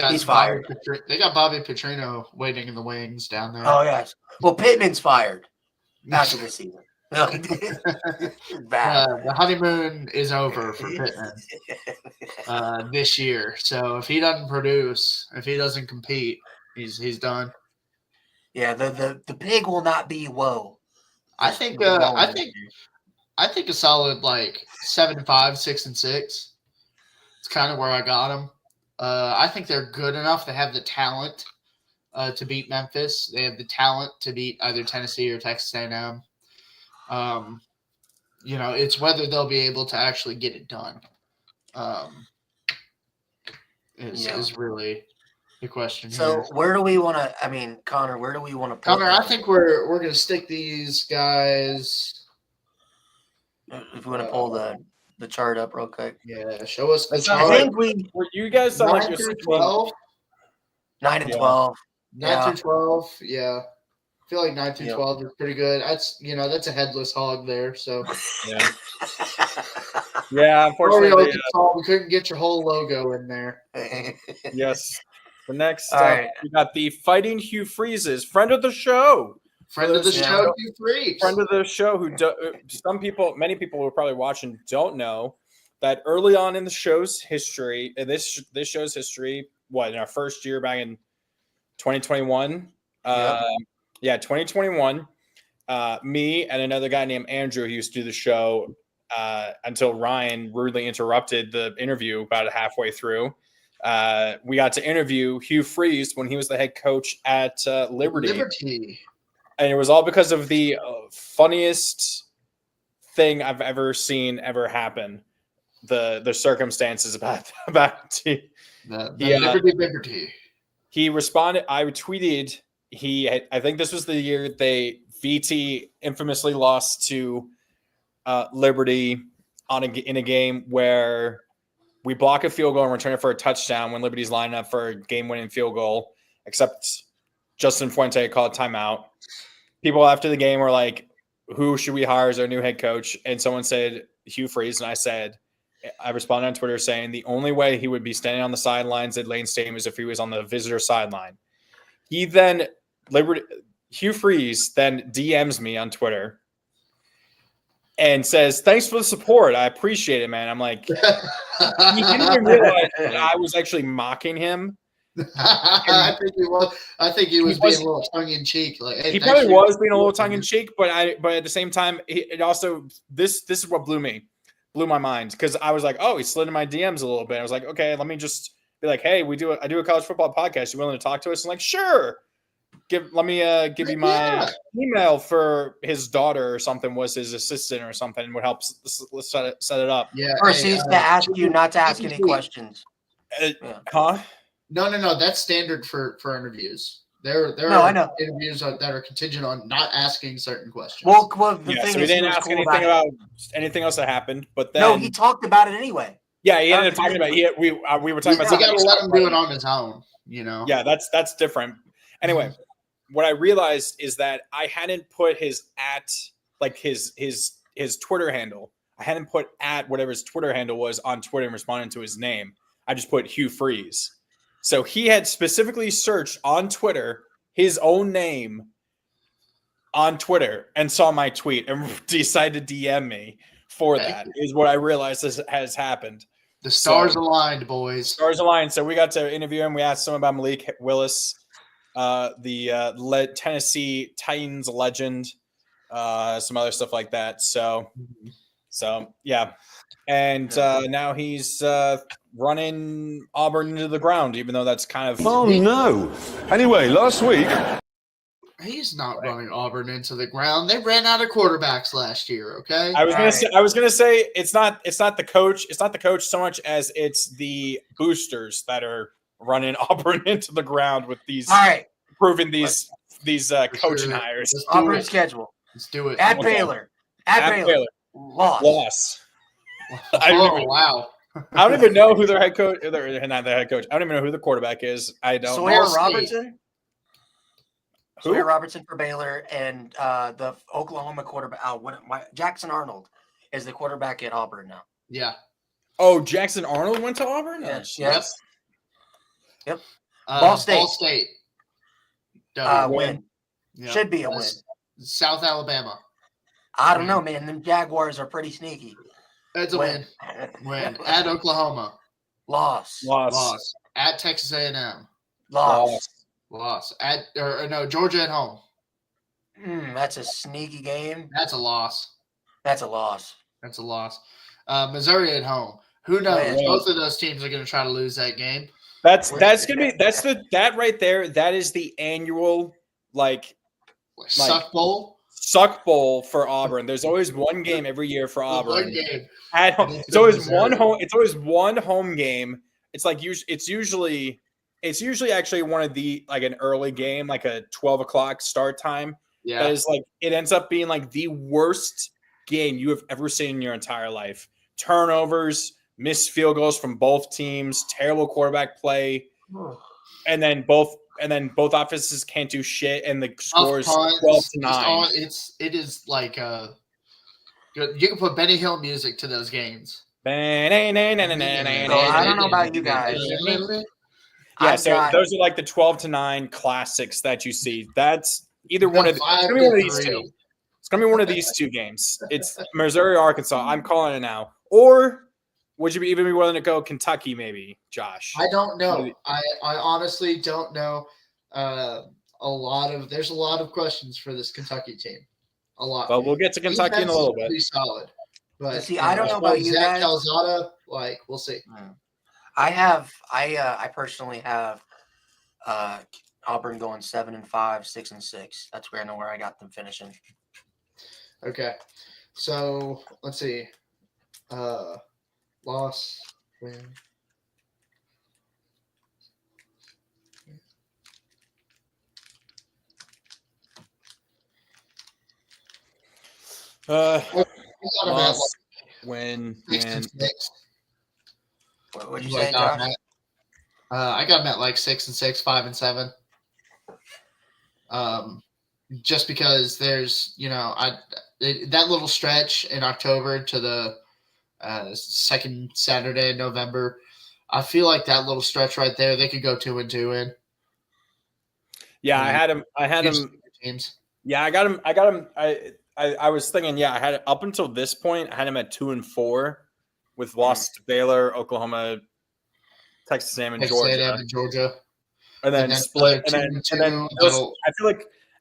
He's fired. They got Bobby Petrino waiting in the wings down there. Oh yes. Well, Pittman's fired after the season. Bad. The honeymoon is over for Pittman this year. So if he doesn't produce, if he doesn't compete, he's done. Yeah, the pig will not be woe. I think a solid like 7-5, 6-6. It's kind of where I got them. I think they're good enough. They have the talent to beat Memphis. They have the talent to beat either Tennessee or Texas A&M. It's whether they'll be able to actually get it done. Is really the question. So here. where do we want to? I mean, Connor, where do we want to put Connor, them? I think we're going to stick these guys. If we want to pull the chart up real quick. Yeah, show us the It's chart. I think we You guys sound like 9 you're through switching. 12. 9 and Yeah. 12. 9 through 12, yeah. I feel like 9 through Yep. 12 is pretty good. That's a headless hog there. So Yeah, yeah. Sorry, Unfortunately, Arkansas, we couldn't get your whole logo in there. yes. The next, All right. we got the Fighting Hugh Freezes, friend of the show. Friend of the Yeah. show, you freaks. Friend of the show who many people who are probably watching don't know that early on in the show's history, this show's history, in our first year back in 2021, 2021, me and another guy named Andrew who used to do the show until Ryan rudely interrupted the interview about halfway through. We got to interview Hugh Freeze when he was the head coach at Liberty. And it was all because of the funniest thing I've ever seen ever happen. The circumstances about the Liberty. He responded. I tweeted. I think this was the year VT infamously lost to Liberty in a game where we block a field goal and return it for a touchdown when Liberty's lining up for a game-winning field goal, except Justin Fuente called timeout. People after the game were like, who should we hire as our new head coach? And someone said Hugh Freeze. And I responded on Twitter saying the only way he would be standing on the sidelines at Lane Stadium is if he was on the visitor sideline. Hugh Freeze then DMs me on Twitter and says, thanks for the support. I appreciate it, man. I'm like, he didn't even realize that I was actually mocking him. I think he was being a little tongue in cheek. Like, hey, he probably was being a little tongue in cheek, but at the same time, it also this is what blew my mind, because I was like, oh, he slid in my DMs a little bit. I was like, okay, let me just be like, hey, I do a college football podcast. You willing to talk to us? I'm like, sure. Let me give you my email for his daughter or something, was his assistant or something, would help set it up. Yeah. Or he used to ask you not to ask any questions. Huh? No. That's standard for interviews. There I are know. interviews that are contingent on not asking certain questions. Well, the Yeah, thing so we is, didn't he was ask cool anything about about anything else that happened, but then No, he talked about it anyway. yeah, he ended up talking about it. We were talking about we something. got to let him do it on his own. Yeah, that's different. Anyway, what I realized is that I hadn't put his his Twitter handle. I hadn't put whatever his Twitter handle was on Twitter and responded to his name. I just put Hugh Freeze. So he had specifically searched on Twitter his own name on Twitter and saw my tweet and decided to DM me for that, is what I realized has happened. The stars aligned, boys. Stars aligned. So we got to interview him. We asked him about Malik Willis, the Tennessee Titans legend, some other stuff like that. So yeah. And now he's running Auburn into the ground, even though that's kind of. Oh, no. Anyway, last week. He's not running Auburn into the ground. They ran out of quarterbacks last year. Okay. I was gonna say it's not the coach. It's not the coach so much as it's the boosters that are running Auburn into the ground with these. All right. Proving these coaching hires. Auburn schedule. Let's do it. At Baylor. At Baylor. Loss. Oh, wow. I don't even know who their head coach. They're not their head coach. I don't even know who the quarterback is. I don't. Sawyer Robertson. Who? Sawyer Robertson for Baylor, and the Oklahoma quarterback. Jackson Arnold is the quarterback at Auburn now. Yeah. Oh, Jackson Arnold went to Auburn? Yes. Oh, Yes. Yep. Ball State. State. Win. Yeah. Should be a win. South Alabama. I don't know, man. Them Jaguars are pretty sneaky. That's a win. Win. At Oklahoma. Loss. Loss. At Texas A&M. Loss. Loss. At Georgia at home. That's a sneaky game. That's a loss. That's a loss. That's a loss. Missouri at home. Who knows? Win. Both of those teams are going to try to lose that game. That's gonna be that right there. That is the annual Suck bowl. Suck bowl for Auburn. There's always one game every year for Auburn. One game. At home. It's always one home. It's always one home game. It's like it's usually actually one of the an early game, like a 12 o'clock start time. Yeah. That is it ends up being the worst game you have ever seen in your entire life. Turnovers, missed field goals from both teams, terrible quarterback play, and then both offenses can't do shit, and the score is 12-9. It is good. You can put Benny Hill music to those games. I don't know about you guys. Yeah, so those are the 12-9 classics that you see. That's either one of it's gonna be one of these two. It's gonna be one of these two games. It's Missouri, Arkansas. I'm calling it now. Or would you even be willing to go Kentucky, maybe, Josh? I don't know. I honestly don't know. There's a lot of questions for this Kentucky team. A lot. But we'll get to Kentucky in a little bit. Pretty solid. But see, I don't know about you Zach guys. Calzada, we'll see. I personally have Auburn going 7-5, 6-6. That's where I know where I got them finishing. Okay. So let's see. Loss, win. Loss, win, and What'd you say, Josh? I got them at 6-6, 5-7. Just because there's, that little stretch in October to the second Saturday in November, I feel like that little stretch right there, they could go 2-2 in. Yeah, I had him. Teams. Yeah, I got him. I was thinking, I had up until this point, I had him at 2-4 with loss to Baylor, Oklahoma, Texas A&M, and Georgia. And then split. And then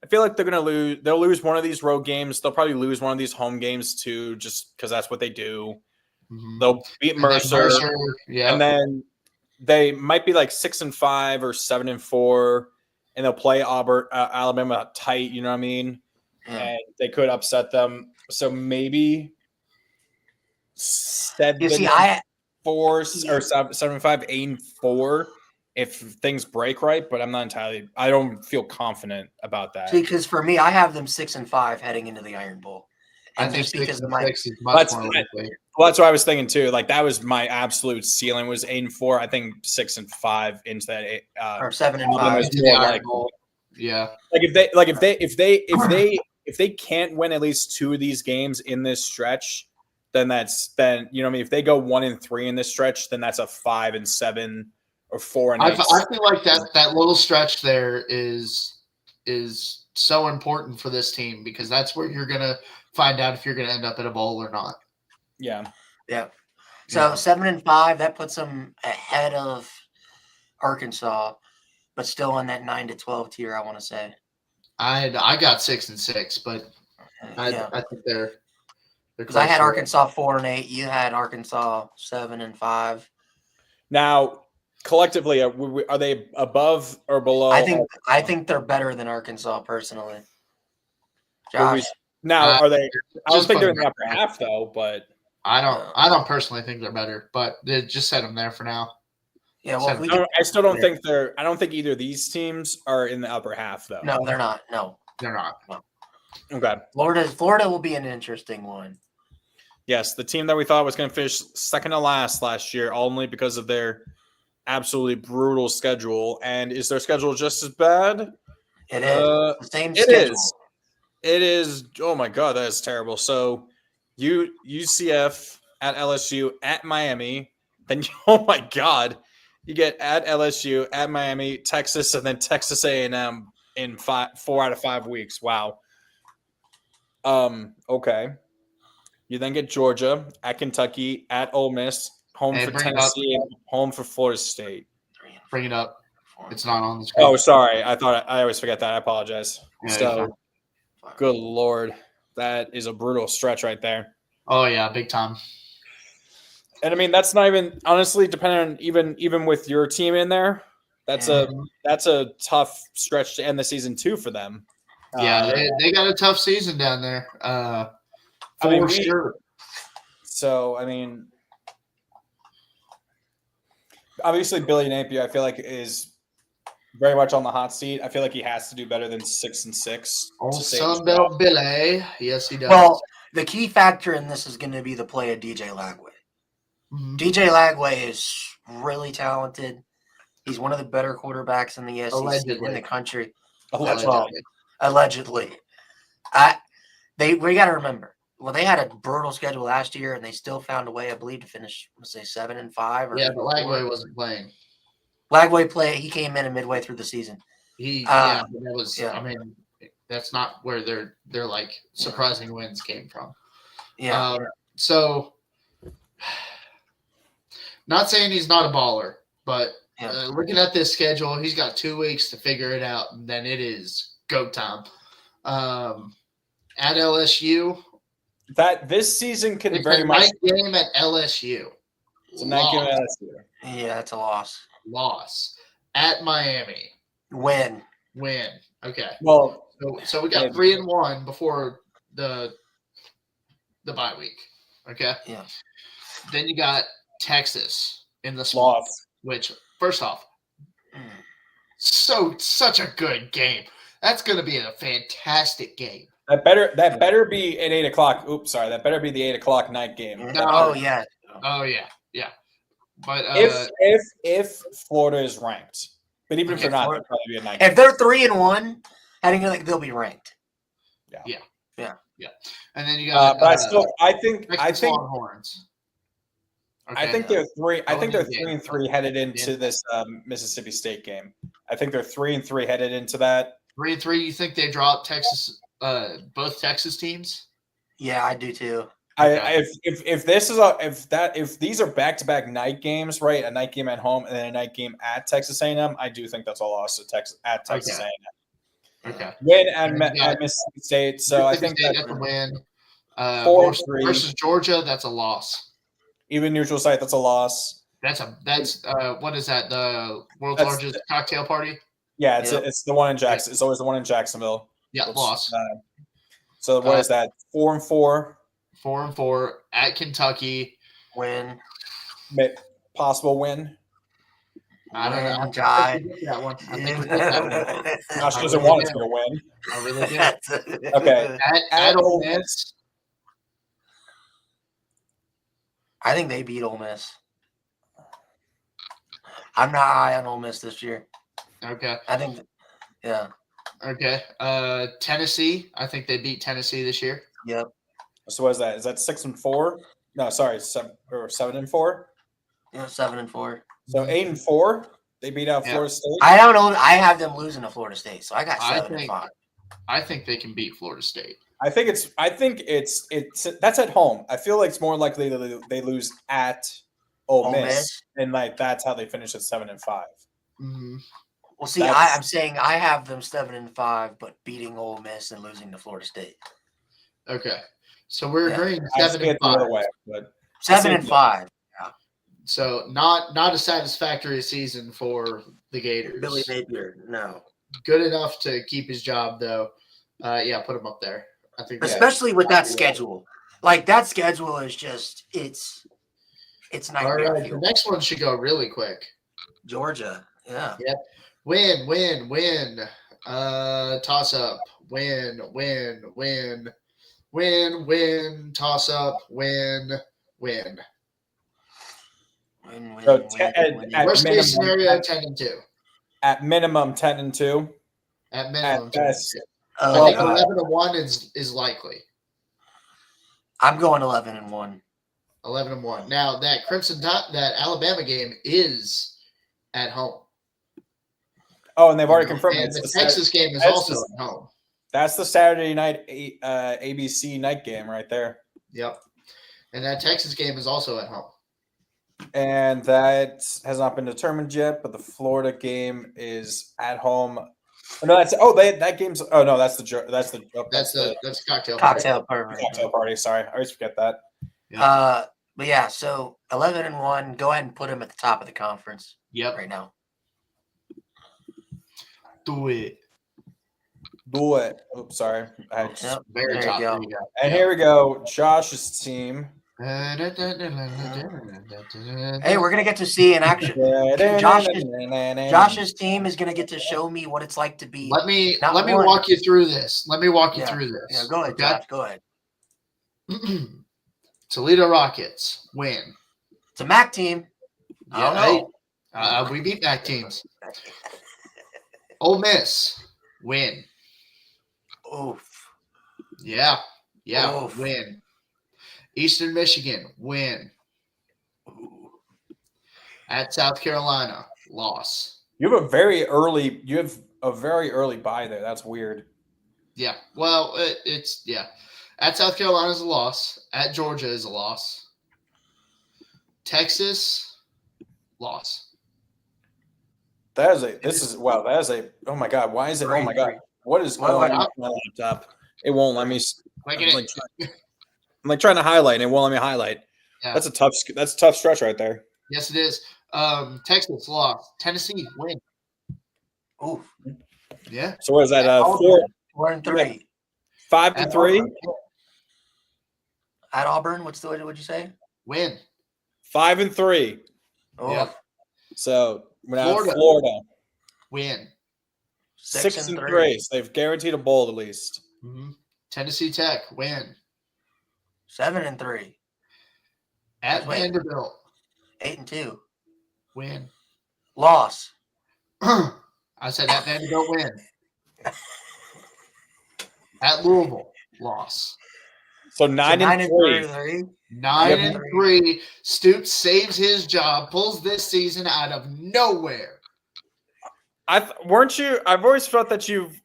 I feel like they're gonna lose. They'll lose one of these road games. They'll probably lose one of these home games too, just because that's what they do. Mm-hmm. They'll beat Mercer, and then they might be 6-5 or 7-4, and they'll play Alabama tight. You know what I mean? And they could upset them. So maybe 7-4 or 7-5, 8-4. If things break right, but I don't feel confident about that. Because for me, I have them 6-5 heading into the Iron Bowl. And I think just because of that's what I was thinking too. That was my absolute ceiling was 8-4. I think 6-5 into that or 7-5. Yeah. If they can't win at least two of these games in this stretch, then if they go 1-3 in this stretch, then that's a 5-7. Or 4-8. I feel like that little stretch there is so important for this team because that's where you're gonna find out if you're gonna end up at a bowl or not. Yeah. So 7-5, that puts them ahead of Arkansas, but still in that 9-12 tier. I want to say. I got 6-6, but I think they're because I had Arkansas 4-8. You had Arkansas 7-5. Now. Collectively, are they above or below? I think they're better than Arkansas personally. Josh, are they? I don't think they're in the upper half though, but I don't personally think they're better, but they just set them there for now. Yeah, well, I still don't think they're. I don't think either of these teams are in the upper half though. No, they're not. No, they're not. No. Okay. Florida will be an interesting one. Yes, the team that we thought was going to finish second to last last year, only because of their absolutely brutal schedule. And is their schedule just as bad? It is. The same schedule. It is. Oh my God, that is terrible. So UCF at LSU, at Miami. Then, oh my God, you get at LSU, at Miami, Texas, and then Texas A&M in 4 out of 5 weeks. Wow. Okay. You then get Georgia, at Kentucky, at Ole Miss, home for Tennessee, and home for Florida State. Bring it up. It's not on the screen. Oh, sorry. I always forget that. I apologize. Yeah, So, good Lord. That is a brutal stretch right there. Oh, yeah, big time. And I mean, that's not even honestly depending on even with your team in there. That's a tough stretch to end the season too for them. Yeah, they got a tough season down there. For sure. So I mean, obviously Billy Napier, I feel like is very much on the hot seat. I feel like he has to do better than 6-6. Oh, Sunbelt Billy, yes, he does. Well, the key factor in this is going to be the play of DJ Lagway. Mm-hmm. DJ Lagway is really talented. He's one of the better quarterbacks in the SEC in the country. Allegedly. We got to remember. Well, they had a brutal schedule last year, and they still found a way, I believe, to finish, let's say, 7-5. But Lagway wasn't playing. Lagway he came in midway through the season. I mean, that's not where their like surprising wins came from. Yeah. So, not saying he's not a baller, but looking at this schedule, he's got 2 weeks to figure it out, and then it is go time. At LSU, that this season can it's very a much night game at LSU. It's a night game at LSU. Yeah, it's a loss. At Miami, win. Okay. Well, so we got 3-1 before the bye week. Okay. Yeah. Then you got Texas in the loss, which first off, such a good game. That's going to be a fantastic game. That better be at 8 o'clock. Oops, sorry. That better be the 8 o'clock night game. Oh yeah. But if Florida is ranked, but even if they're not, they'll probably be a night game. If they're 3-1, they'll be ranked. Yeah. And then you got. But I think Longhorns. Okay. I think they're 3. I think they're 3-3 headed into this Mississippi State game. I think they're 3-3 headed into that. 3-3. You think they drop Texas? Both Texas teams. Yeah, I do too. If these are back-to-back night games, right? A night game at home and then a night game at Texas A&M, I do think that's a loss to Texas A&M. Okay. Win at Mississippi State, so I think that's a win. 4-3 versus Georgia, that's a loss. Even neutral site, that's a loss. That's what is that? The world's largest cocktail party? Yeah, it's the one in Jackson. It's always the one in Jacksonville. Yeah, loss. So what is that? 4-4. 4-4 at Kentucky. Win. Possible win. I don't know. Jai. That one. I think we get that one. Josh doesn't want us to win. I really do. Okay. At Ole Miss. I think they beat Ole Miss. I'm not high on Ole Miss this year. Okay. I think, yeah. Okay. Tennessee. I think they beat Tennessee this year. Yep. So what is that? Is that 6-4? No, sorry, 7-4. Yeah, 7-4. So 8-4. They beat out Florida State. I don't know. I have them losing to Florida State, so I got 7-5. I think they can beat Florida State. I think it's that's at home. I feel like it's more likely that they lose at Ole Miss, and like that's how they finish at 7-5. Mm-hmm. Well, see, I'm saying I have them 7-5, but beating Ole Miss and losing to Florida State. Okay, so we're agreeing 7-5. 7-5. Yeah. So not a satisfactory season for the Gators. Billy Napier, no. Good enough to keep his job though. Put him up there. I think, especially with that schedule. Like that schedule is just it's nightmare. All right, the next one should go really quick. Georgia, yeah. Yep. Win. Toss up. Win. Toss up. Win. Worst case scenario, 10-2. At minimum, 10-2. At minimum, at best. I think 11-1 is likely. I'm going 11-1. 11-1. Now that that Alabama game is at home. Oh, and they've already confirmed and it's the Texas game is also at home. That's the Saturday night ABC night game right there. Yep. And that Texas game is also at home. And that has not been determined yet, but the Florida game is at home. No, that game's. Oh no, that's the cocktail party. Sorry, I always forget that. Yeah. But yeah, so 11-1. Go ahead and put them at the top of the conference. Yep. Right now. Do it. Oops, sorry. Very top. And here we go. Josh's team. Hey, we're gonna get to see in action. Josh's team is gonna get to show me what it's like to be. Let me walk you through this. Yeah, go ahead, Josh. Go ahead. Toledo Rockets win. It's a MAC team. I don't know. We beat MAC teams. Ole Miss win. Oof. Yeah. Oof. Win. Eastern Michigan win. At South Carolina, loss. You have a very early bye there. That's weird. Yeah. Well, it's At South Carolina is a loss. At Georgia is a loss. Texas, loss. Oh my God. Why is it? Oh my God. What is going on my laptop? It won't let me. I'm trying to highlight and it won't let me highlight. Yeah. That's a tough stretch right there. Yes, it is. Texas lost. Tennessee win. Oof. Yeah. So what is that? 4-3. 5-3. At Auburn, what'd you say? Win. 5-3. Oh. Yep. So we're now at Florida. Win. 6-3. So they've guaranteed a bowl at least. Mm-hmm. Tennessee Tech win. 7-3. At Vanderbilt. 8-2. Win. Loss. I said at Vanderbilt win. At Louisville, loss. So 9-3. 9-3. Stoops saves his job, pulls this season out of nowhere. Weren't you? I've always felt that you've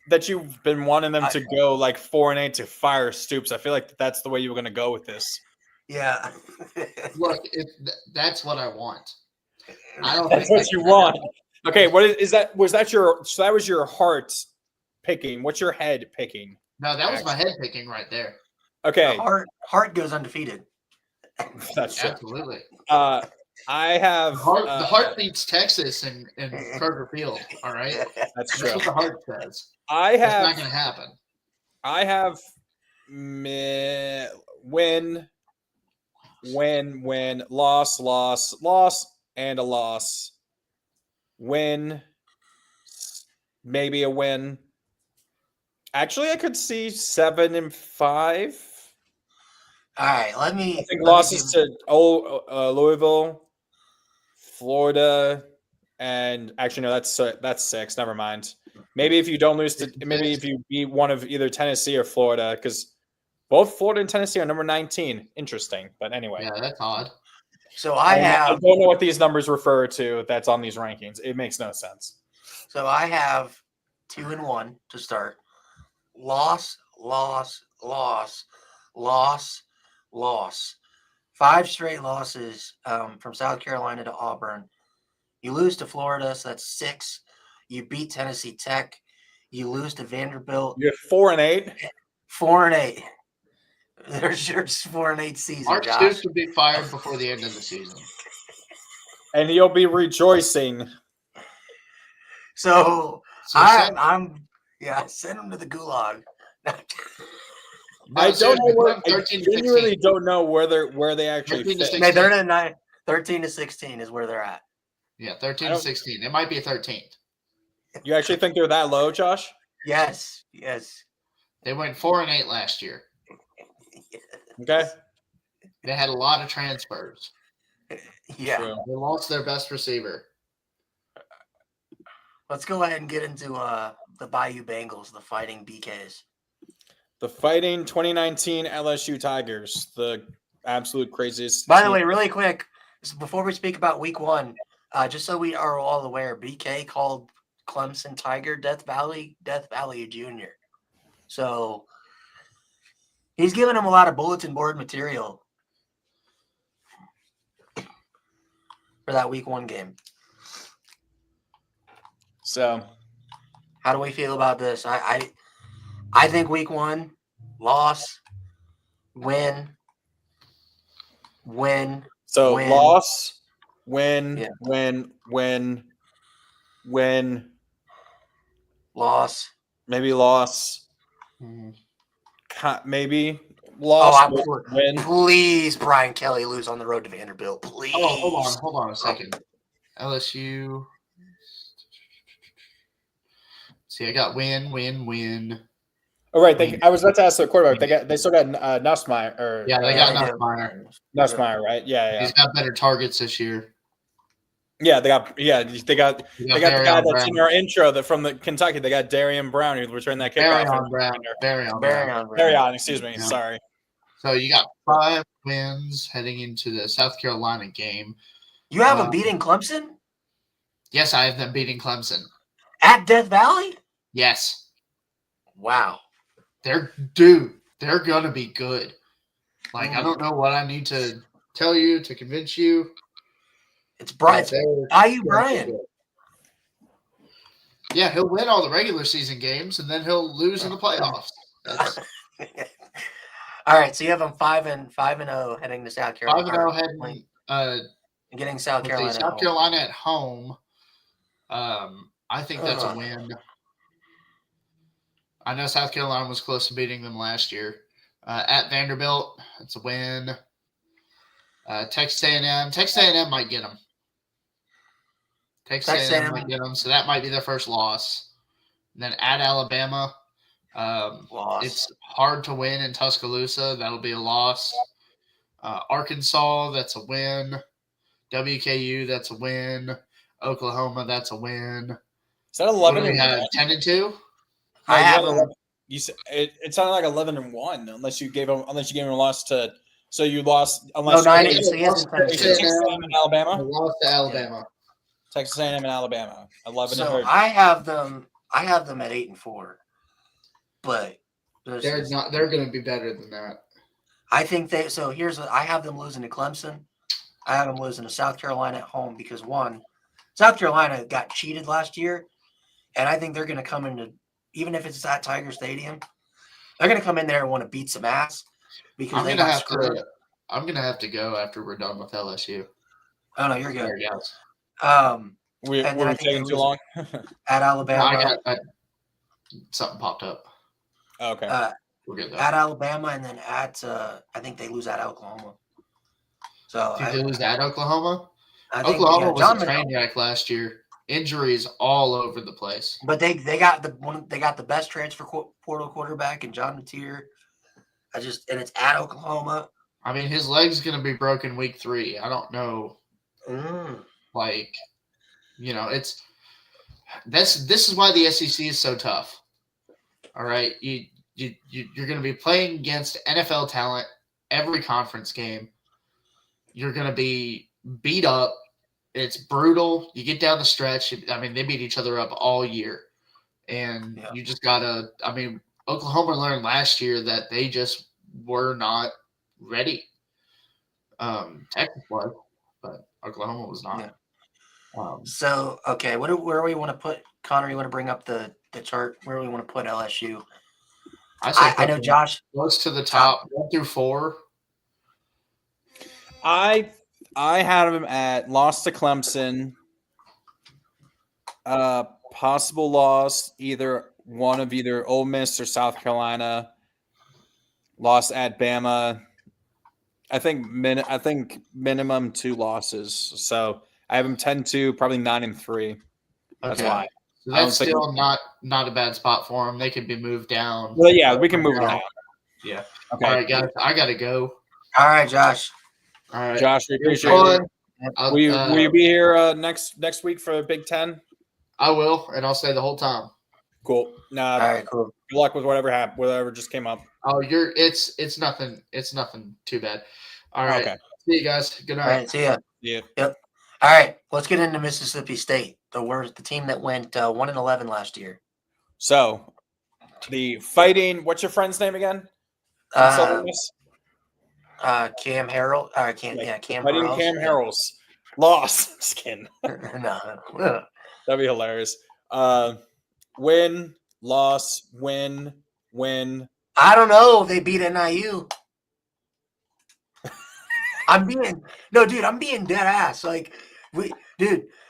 been wanting them to go like 4-8 to fire Stoops. I feel like that's the way you were going to go with this. Yeah. Look, that's what I want. I don't. That's what you want. Okay, what is that? Was that your heart picking? What's your head picking? No, that was my head picking right there. Okay, heart goes undefeated. That's true. Absolutely. I have the heart beats Texas and Kroger Field. All right, that's true. That's what the heart says. It's not going to happen. I have win, loss, and a loss. Win, maybe a win. Actually, I could see 7-5. All right, I think losses to Louisville, Florida, and actually no, that's 6. Never mind. Maybe if you don't lose to, maybe if you beat one of either Tennessee or Florida, because both Florida and Tennessee are number 19. Interesting, but anyway. Yeah, that's odd. So I don't know what these numbers refer to. That's on these rankings. It makes no sense. So I have 2-1 to start. Loss. 5 straight losses from South Carolina to Auburn. You lose to Florida, so that's 6. You beat Tennessee Tech. You lose to Vanderbilt. You're 4-8. 4-8. There's your 4-8 season. Mark Stoops would be fired before the end of the season, and you'll be rejoicing. So send him to the gulag. I don't know where. I genuinely don't know where they actually fit. No, they're in 9. 13-16 is where they're at. Yeah, 13-16. It might be 13th. You actually think they're that low, Josh? Yes. They went 4-8 last year. Okay. They had a lot of transfers. Yeah. True. They lost their best receiver. Let's go ahead and get into the Bayou Bengals, the Fighting BKs. The Fighting 2019 LSU Tigers, the absolute craziest. By the team. way, really quick, before we speak about week 1, just so we are all aware, BK called Clemson Tiger Death Valley Jr. So he's giving him a lot of bulletin board material for that week 1 game. So, How do we feel about this? I think week 1, loss, win. so Win. loss, win, Yeah. win, Loss. maybe loss, maybe Oh, loss, I'm win. Please, Brian Kelly lose on the road to Vanderbilt. Please. Oh, hold on a second. LSU. See, I got win. Oh, right. I was about to ask the quarterback. They still got Nussmeier or Yeah, they got Yeah, Nussmeier, right? Yeah. He's got better targets this year. Yeah, they got the guy Darion that's Brown. in our intro from the Kentucky. They got Darian Brown who returned that kickoff. Darion Brown. Darion, excuse me. Yeah. Sorry. So you got 5 wins heading into the South Carolina game. You have them beating Clemson Yes, I have them beating Clemson. at Death Valley? Yes. Wow. They're gonna be good. Like, I don't know what I need to tell you to convince you. It's Brian. They're IU Brian. Yeah, he'll win all the regular season games and then he'll lose in the playoffs. That's All right, so you have them 5-0 heading to South Carolina. 5-0 heading Getting South Carolina. South Carolina at home. I think that's a win. I know South Carolina was close to beating them last year. At Vanderbilt, it's a win. Texas A&M might get them. Texas A&M might get them, so that might be their first loss. And then at Alabama, Loss. it's hard to win in Tuscaloosa. That'll be a loss. Arkansas, that's a win. WKU, that's a win. Oklahoma, that's a win. Is that What 11 do we and have? 10-2? I have them. You said it sounded like 11-1 unless you gave them a loss to. So you lost unless No, 9 you- 8. So he hasn't finished it. Texas A&M and Alabama. Lost to Alabama. Texas A&M and Alabama. 11 So and I have them at 8-4. But They're going to be better than that. I think I have them losing to Clemson. I have them losing to South Carolina at home because one, South Carolina got cheated last year, and I think they're going to come into, even if it's at Tiger Stadium, they're going to come in there and want to beat some ass because they got screwed. I'm going to have to go after we're done with LSU. Oh no, you're good. There, yes. we're and then I think taking they too lose long. At Alabama, Something popped up. Okay. We're good though. at Alabama, and then at I think they lose at Oklahoma. So Did they lose at Oklahoma? I think Oklahoma was John a train wreck last year. Injuries all over the place. But they got the best transfer portal quarterback in John Mateer. And it's at Oklahoma. I mean, his leg's going to be broken week 3. I don't know. Like, it's this is why the SEC is so tough. All right, you're going to be playing against NFL talent every conference game. You're going to be beat up. It's brutal. You get down the stretch. I mean, they beat each other up all year. And you just got to – I mean, Oklahoma learned last year that they just were not ready. Texas was, but Oklahoma was not. Yeah. So, okay, where do we want to put – Connor, you want to bring up the chart? Where do we want to put LSU? I know Josh – goes to the top 1 through 4. I had him at loss to Clemson, possible loss, either Ole Miss or South Carolina, loss at Bama. I think minimum 2 losses. So I have him 10-2, probably 9-3. That's why. So that's still not a bad spot for them. They could be moved down. Well, yeah, we can move it down. Yeah. Okay. All right, guys. I got to go. All right, Josh. All right. Josh, we appreciate Fun. it. Will you be here next week for Big Ten? I will, and I'll stay the whole time. Cool. All right, cool. Good luck with whatever happened, whatever just came up. Oh, it's nothing. It's nothing too bad. All right. Okay. See you guys. Good All night. right, see ya. Yeah. Yep. All right, let's get into Mississippi State. The team that went 1-11 last year. So the Fighting. What's your friend's name again? From Southern Miss? Cam Harrell. Cam Fighting Harrells. Cam Harrells lost. Just kidding. No. That'd be hilarious. Win, loss, win. I don't know. They beat NIU. I'm being dead ass. Like,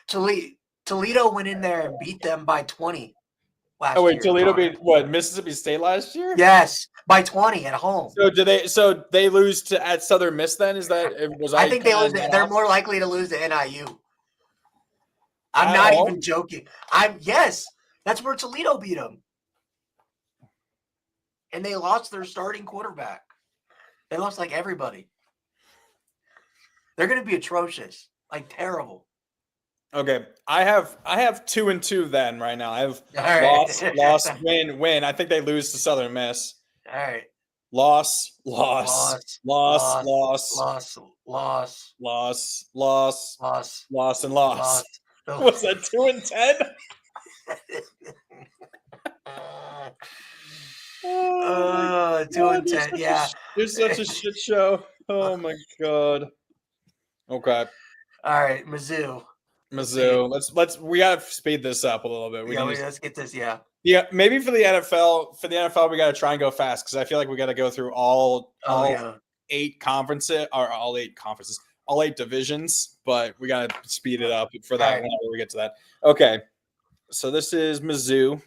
Toledo went in there and beat them by 20 last Oh wait, year. Toledo beat what? Mississippi State last year? Yes, by 20 at home. So they lose to at Southern Miss then? Is that I think they lose. They're more likely to lose to NIU. I'm not even joking. Yes, that's where Toledo beat them, and they lost their starting quarterback. They lost like everybody. They're going to be atrocious, like terrible. Okay, I have 2-2 then right now. I have All right. loss, win. I think they lose to Southern Miss. All right. Loss, Loss, and loss. Was that 2-10? 2-10. Yeah. You're such a shit show. Oh my god. Okay. All right, Mizzou. Let's we gotta speed this up a little bit. Let's get this. Yeah. Yeah, maybe for the NFL, we gotta try and go fast because I feel like we gotta go through all 8 conferences or all 8 divisions, but we gotta speed it up for that whenever we get to that. Okay, so this is Mizzou.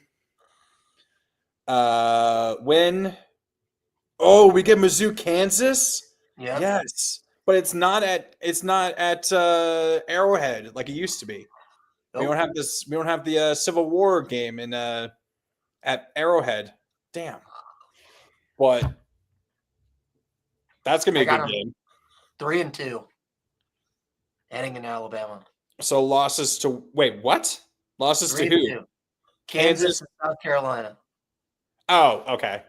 Win. Oh, we get Mizzou, Kansas. Yeah. Yes, but it's not at Arrowhead like it used to be. Nope. We don't have this. We don't have the Civil War game in at Arrowhead. Damn. But that's gonna be a good game. 3-2. Heading in Alabama. So losses to what? Losses to who? 3-2. Kansas and South Carolina. Oh, okay.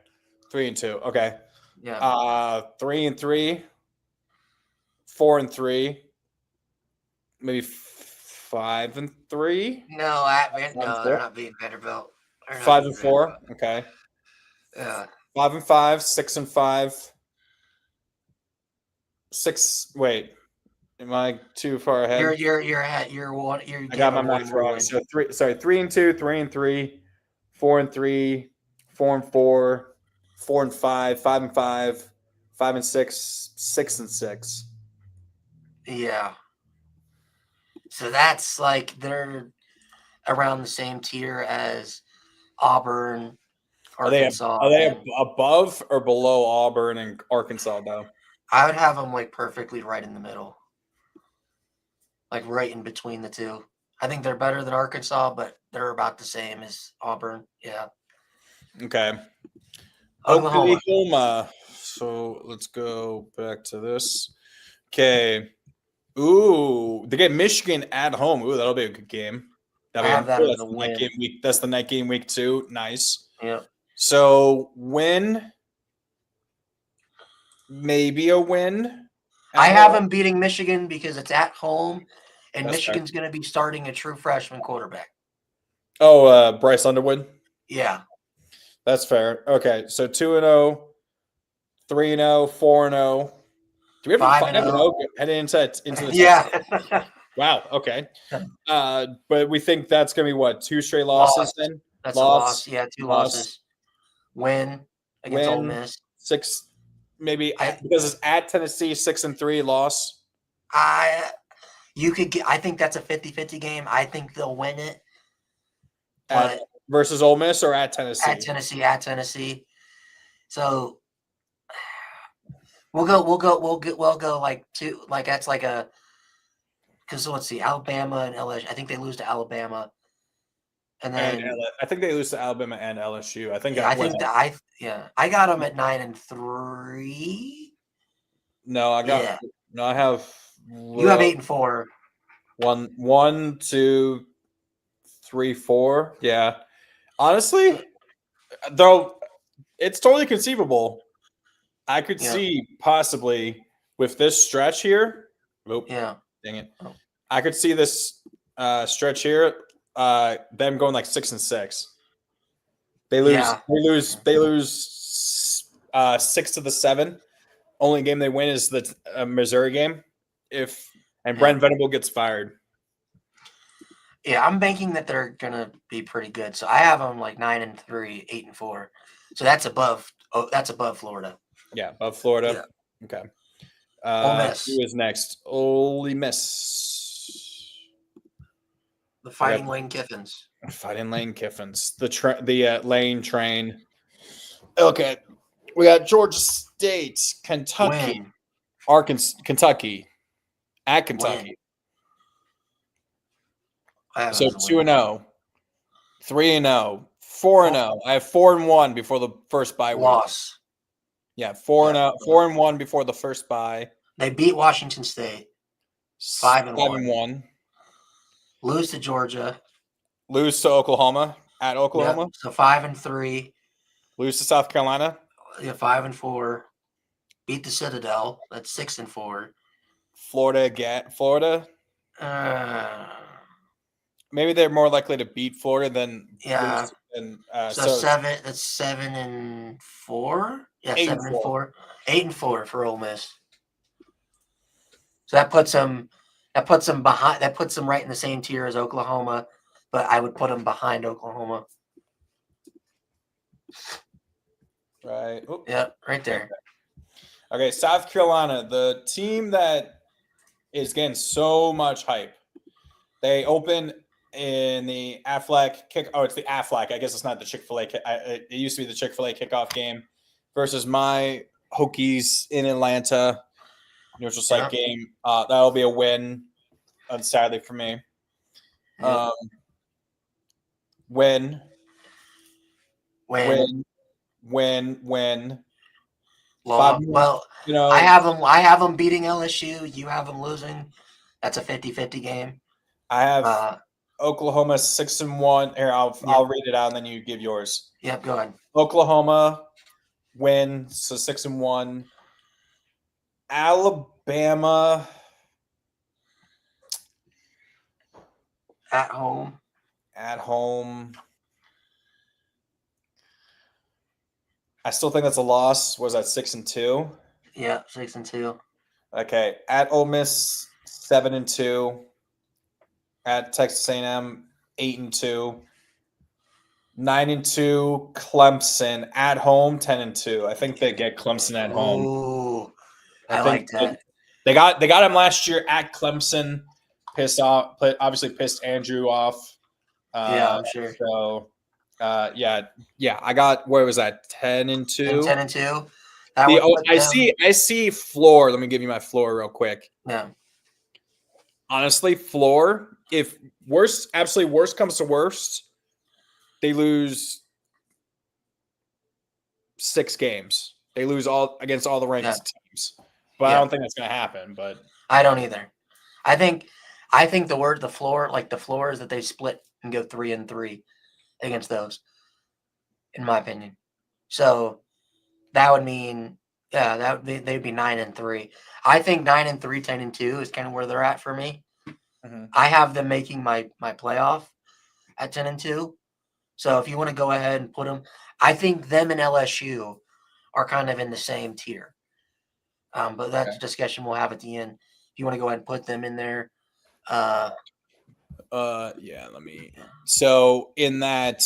3-2. Okay. Yeah. 3-3. 4-3. Maybe 5-3. No, they're not beating Vanderbilt. 5-4. Okay. Yeah. 5-5. 6-5. 6. Wait, am I too far ahead? You're one. I got my math wrong. So 3-2, 3-3, 4-3, 4-4, 4-5, 5-5, 5-6, 6-6. Yeah. So that's like they're around the same tier as Auburn, Arkansas. Are they above or below Auburn and Arkansas though? I would have them like perfectly right in the middle, like right in between the two. I think they're better than Arkansas, but they're about the same as Auburn. Yeah. Okay. Oklahoma. So let's go back to this. Okay. Ooh, they get Michigan at home. Ooh, that'll be a good game. I have that as a night win. game week. That's the night game week 2. Nice. Yeah. So win. Maybe a win. I have them beating Michigan because it's at home, and That's Michigan's going to be starting a true freshman quarterback. Oh, Bryce Underwood. Yeah. That's fair. Okay, so 2-0, 3-0, 4-0. Do we have 5-0 heading into the Yeah. Wow. Okay. But we think that's gonna be what, 2 straight losses then? That's a loss. Yeah, 2 losses. Win against Ole Miss. 6, maybe because it's at Tennessee. 6-3 loss. I think that's a 50-50 game. I think they'll win it. But versus Ole Miss or at Tennessee? At Tennessee. So we'll go like 2, like that's like a, because let's see, Alabama and LSU. I think they lose to Alabama, and then I think they lose to Alabama and LSU. I think I got them at 9-3. No, I have. You have 8-4. 1, 2, 3, 4. Yeah. Honestly, though, it's totally conceivable. I could see possibly with this stretch here, dang it. Oh. I could see this stretch here, them going like 6-6. They lose 6 of the 7. Only game they win is the Missouri game. Brent Venable gets fired. Yeah, I'm banking that they're gonna be pretty good. So I have them like 9-3, 8-4. So that's above Florida. Yeah, above Florida. Yeah. Okay. Ole Miss. Who is next? Ole Miss. The Fighting Lane Kiffins. Fighting Lane Kiffins. The Lane train. Okay. We got Georgia State, Kentucky, Win. Arkansas, Kentucky, at Kentucky. So 2-0, 3-0, 4-0. I have 4-1 before the first bye week. Loss. Yeah, 4-0, 4-1 before the first bye. They beat Washington State. 5-1. Lose to Georgia. Lose to Oklahoma at Oklahoma. Yep. So 5-3. Lose to South Carolina. Yeah, 5-4. Beat the Citadel. That's 6-4. Florida. Maybe they're more likely to beat Florida than lose. So 7. That's 7-4. Yeah, 7-4. 8-4 for Ole Miss. So that puts them behind. That puts them right in the same tier as Oklahoma, but I would put them behind Oklahoma. Right. Oop. Yeah, right there. Okay, South Carolina, the team that is getting so much hype. They open in the Aflac kick. Oh, it's the Aflac. I guess it's not the Chick-fil-A. It used to be the Chick-fil-A kickoff game versus my Hokies in Atlanta. Neutral site game. That'll be a win on Saturday for me. Win. Well, you know, I have them beating LSU. You have them losing. That's a 50-50 game. I have Oklahoma 6-1. Here, I'll read it out and then you give yours. Yep, go ahead. Oklahoma win, so 6-1. Alabama at home. I still think that's a loss. Was that 6-2? Yeah, 6-2. Okay, at Ole Miss 7-2. At Texas A&M 8-2. 9-2. Clemson at home 10-2. I think they get Clemson at home. Ooh, I like that. They got him last year at Clemson. Pissed Andrew off. Yeah, I'm sure. So, yeah. I got, where was that? 10-2. 10-2. I see floor. Let me give you my floor real quick. Yeah. Honestly, floor. If absolutely worst comes to worst, they lose 6 games. They lose all against all the ranked teams. But I don't think that's going to happen. But I don't either. I think the floor is that they split and go 3-3 against those, in my opinion. So that would mean, they'd be 9-3. I think 9-3, 10-2 is kind of where they're at for me. Mm-hmm. I have them making my playoff at 10-2. So if you want to go ahead and put them, I think them and LSU are kind of in the same tier. But that's a discussion we'll have at the end. If you want to go ahead and put them in there. So in that,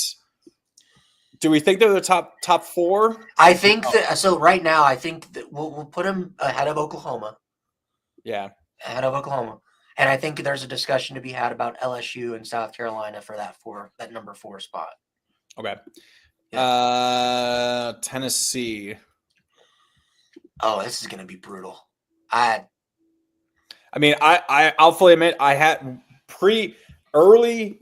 do we think they're the top 4? I think that. So right now, I think that we'll put them ahead of Oklahoma. Yeah, ahead of Oklahoma, and I think there's a discussion to be had about LSU and South Carolina for that number 4 spot. Okay. Tennessee. Oh, this is going to be brutal. I'll fully admit I had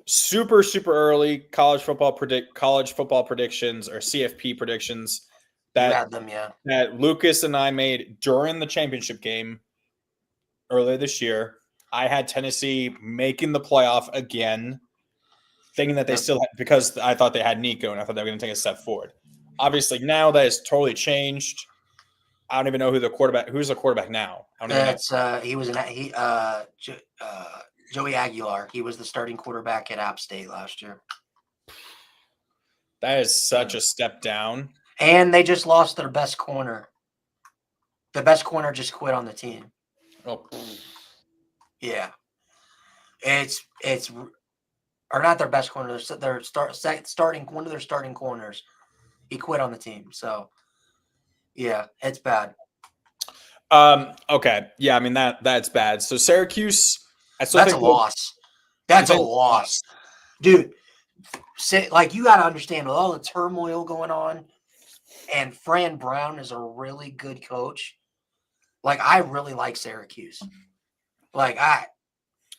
super early college football predictions or CFP predictions that Lucas and I made during the championship game earlier this year. I had Tennessee making the playoff again, thinking that they still had, because I thought they had Nico and I thought they were going to take a step forward. Obviously, now that has totally changed. I don't even know who's the quarterback now. I don't even know. Joey Aguilar. He was the starting quarterback at App State last year. That is such a step down. And they just lost their best corner. The best corner just quit on the team. Oh, yeah. It's or not their best corner. Their starting one of their starting corners. He quit on the team. So yeah, it's bad. Okay. Yeah, I mean that's bad. So Syracuse, That's a loss. That's a loss. Dude, you got to understand with all the turmoil going on, and Fran Brown is a really good coach. Like, I really like Syracuse. Like, I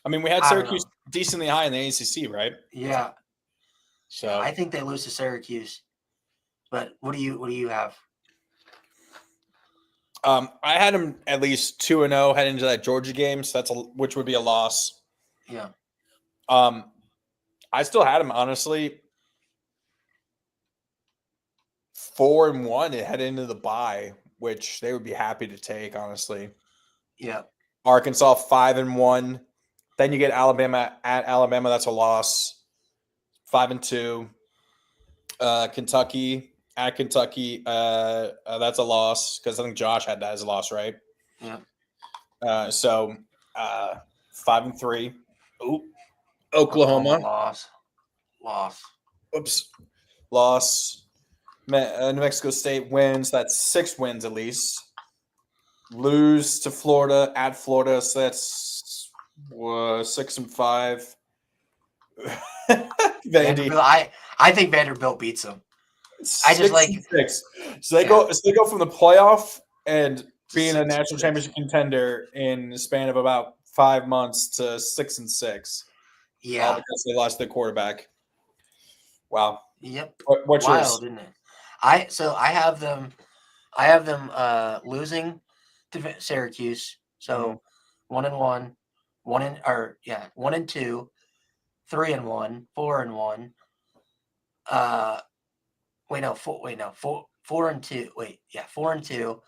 mean, we had Syracuse decently high in the ACC, right? Yeah. So I think they lose to Syracuse. But what do you have? I had them at least 2-0 heading into that Georgia game, so which would be a loss. Yeah. I still had them honestly 4-1 and head into the bye, which they would be happy to take, honestly. Yeah. Arkansas 5-1. Then you get Alabama at Alabama. That's a loss. 5-2. Kentucky at Kentucky. That's a loss because I think Josh had that as a loss, right? Yeah. So 5-3. Ooh. Oklahoma. Loss. Oops. Loss. New Mexico State wins. That's 6 wins at least. Lose to Florida at Florida. So that's 6-5. Vandy. I think Vanderbilt beats them. I just like 6. So they go from the playoff and being a national championship contender in the span of about 5 months to 6-6. Yeah. All because they lost their quarterback. Wow. Yep. What's wild, yours? Isn't it? I have them losing to Syracuse. So 1-1, 1-2, 3-1, 4-1. 4-2. 4-2.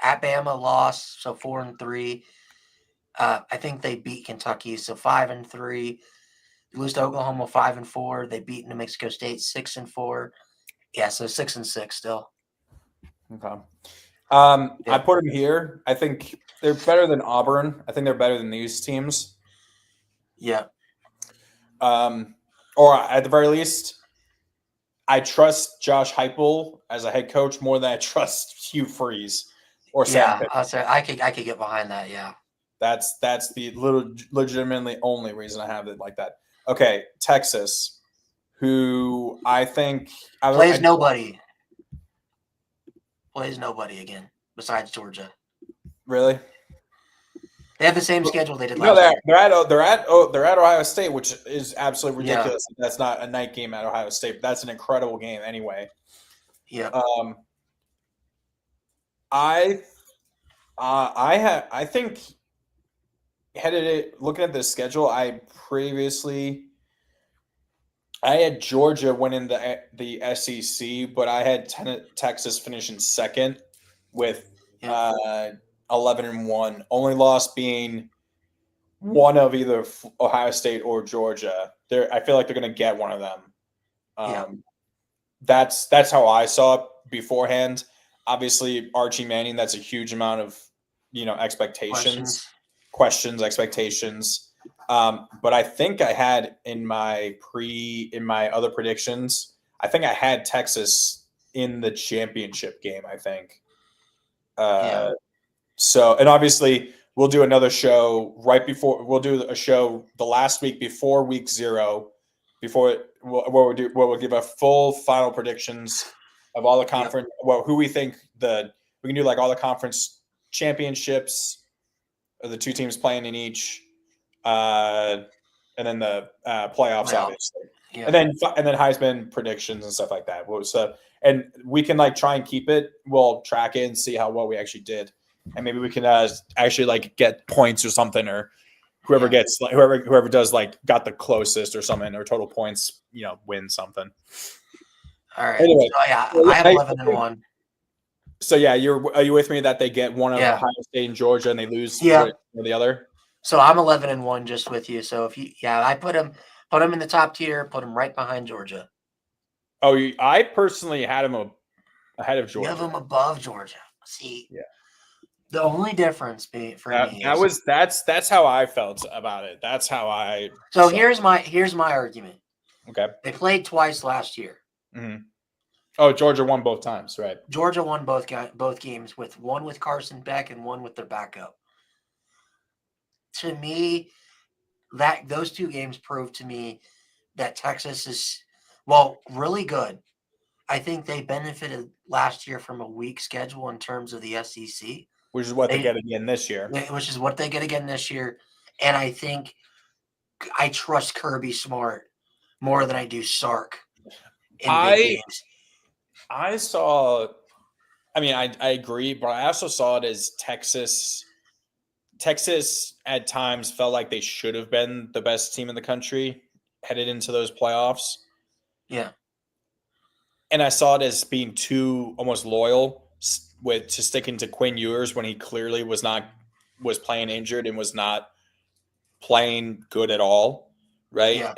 At Bama loss, so 4-3. I think they beat Kentucky, so 5-3. Lose to Oklahoma 5-4. They beat New Mexico State 6-4. Yeah, so 6-6 still. Okay. I put them here. I think they're better than Auburn. I think they're better than these teams. Yeah. Or at the very least, I trust Josh Heupel as a head coach more than I trust Hugh Freeze or Sam Pittman. I'll say I could get behind that. Yeah. That's the legitimately only reason I have it like that. Okay, Texas, who I think plays nobody again besides Georgia. Really? They have the same schedule they did last year. They're at Ohio State, which is absolutely ridiculous. Yeah. That's not a night game at Ohio State. But that's an incredible game anyway. Yeah. I think looking at the schedule, I had Georgia winning the SEC, but I had Texas finishing second with 11-1. Only loss being one of either Ohio State or Georgia. I feel like they're going to get one of them. That's how I saw it beforehand. Obviously, Archie Manning. That's a huge amount of expectations, questions, expectations. But I think I had in my other predictions, I think I had Texas in the championship game. I think. So, and obviously we'll do another show we'll do a show the last week before week 0, where we'll give a full final predictions of all the conference, who we think we can do like all the conference championships of the 2 teams playing in each, and then the playoffs, obviously. Yeah. And then Heisman predictions and stuff like that. So, and we can try and keep it. We'll track it and see how well we actually did. And maybe we can actually get points or something, or whoever gets whoever does got the closest or something, or total points, win something. All right. Anyway, so I have 11-1. So yeah, are you with me that they get one of Yeah. Ohio State and Georgia and they lose Yeah. the other? So I'm 11-1 just with you. So I put them in the top tier, put them right behind Georgia. Oh, I personally had them ahead of You have Georgia. them above Georgia. See, Yeah. The only difference for me is that's how I felt about it. That's how I. So here's my argument. Okay. They played twice last year. Mm-hmm. Oh, Georgia won both times, right? Georgia won both games with one with Carson Beck and one with their backup. To me, those two games proved to me that Texas is really good. I think they benefited last year from a weak schedule in terms of the SEC. Which is what they get again this year. Which is what they get again this year. And I think I trust Kirby Smart more than I do Sark in big games. I agree, but I also saw it as Texas at times felt like they should have been the best team in the country headed into those playoffs. Yeah. And I saw it as being too almost loyal to sticking to Quinn Ewers when he clearly was playing injured and was not playing good at all, right? Yeah.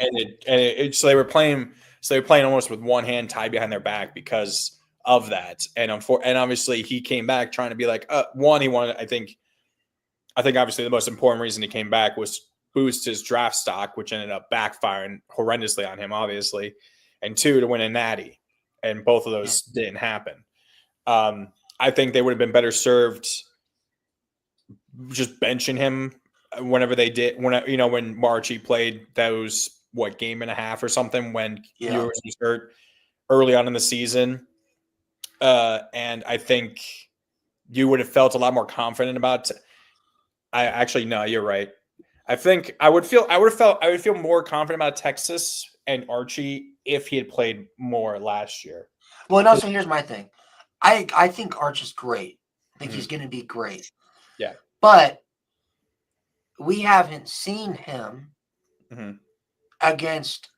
So they were playing almost with one hand tied behind their back because of that. And obviously he came back trying to be like, one, he wanted, I think obviously the most important reason he came back was boost his draft stock, which ended up backfiring horrendously on him, obviously, and two, to win a natty. And both of those didn't happen. I think they would have been better served just benching him whenever they did. When Marchie played those game and a half or something when Ewers was hurt early on in the season, and I think you would have felt a lot more confident about. No, you're right. I think I would feel more confident about Texas and Archie if he had played more last year. Well, and also here's my thing. I think Arch is great. I think he's going to be great. Yeah. But we haven't seen him against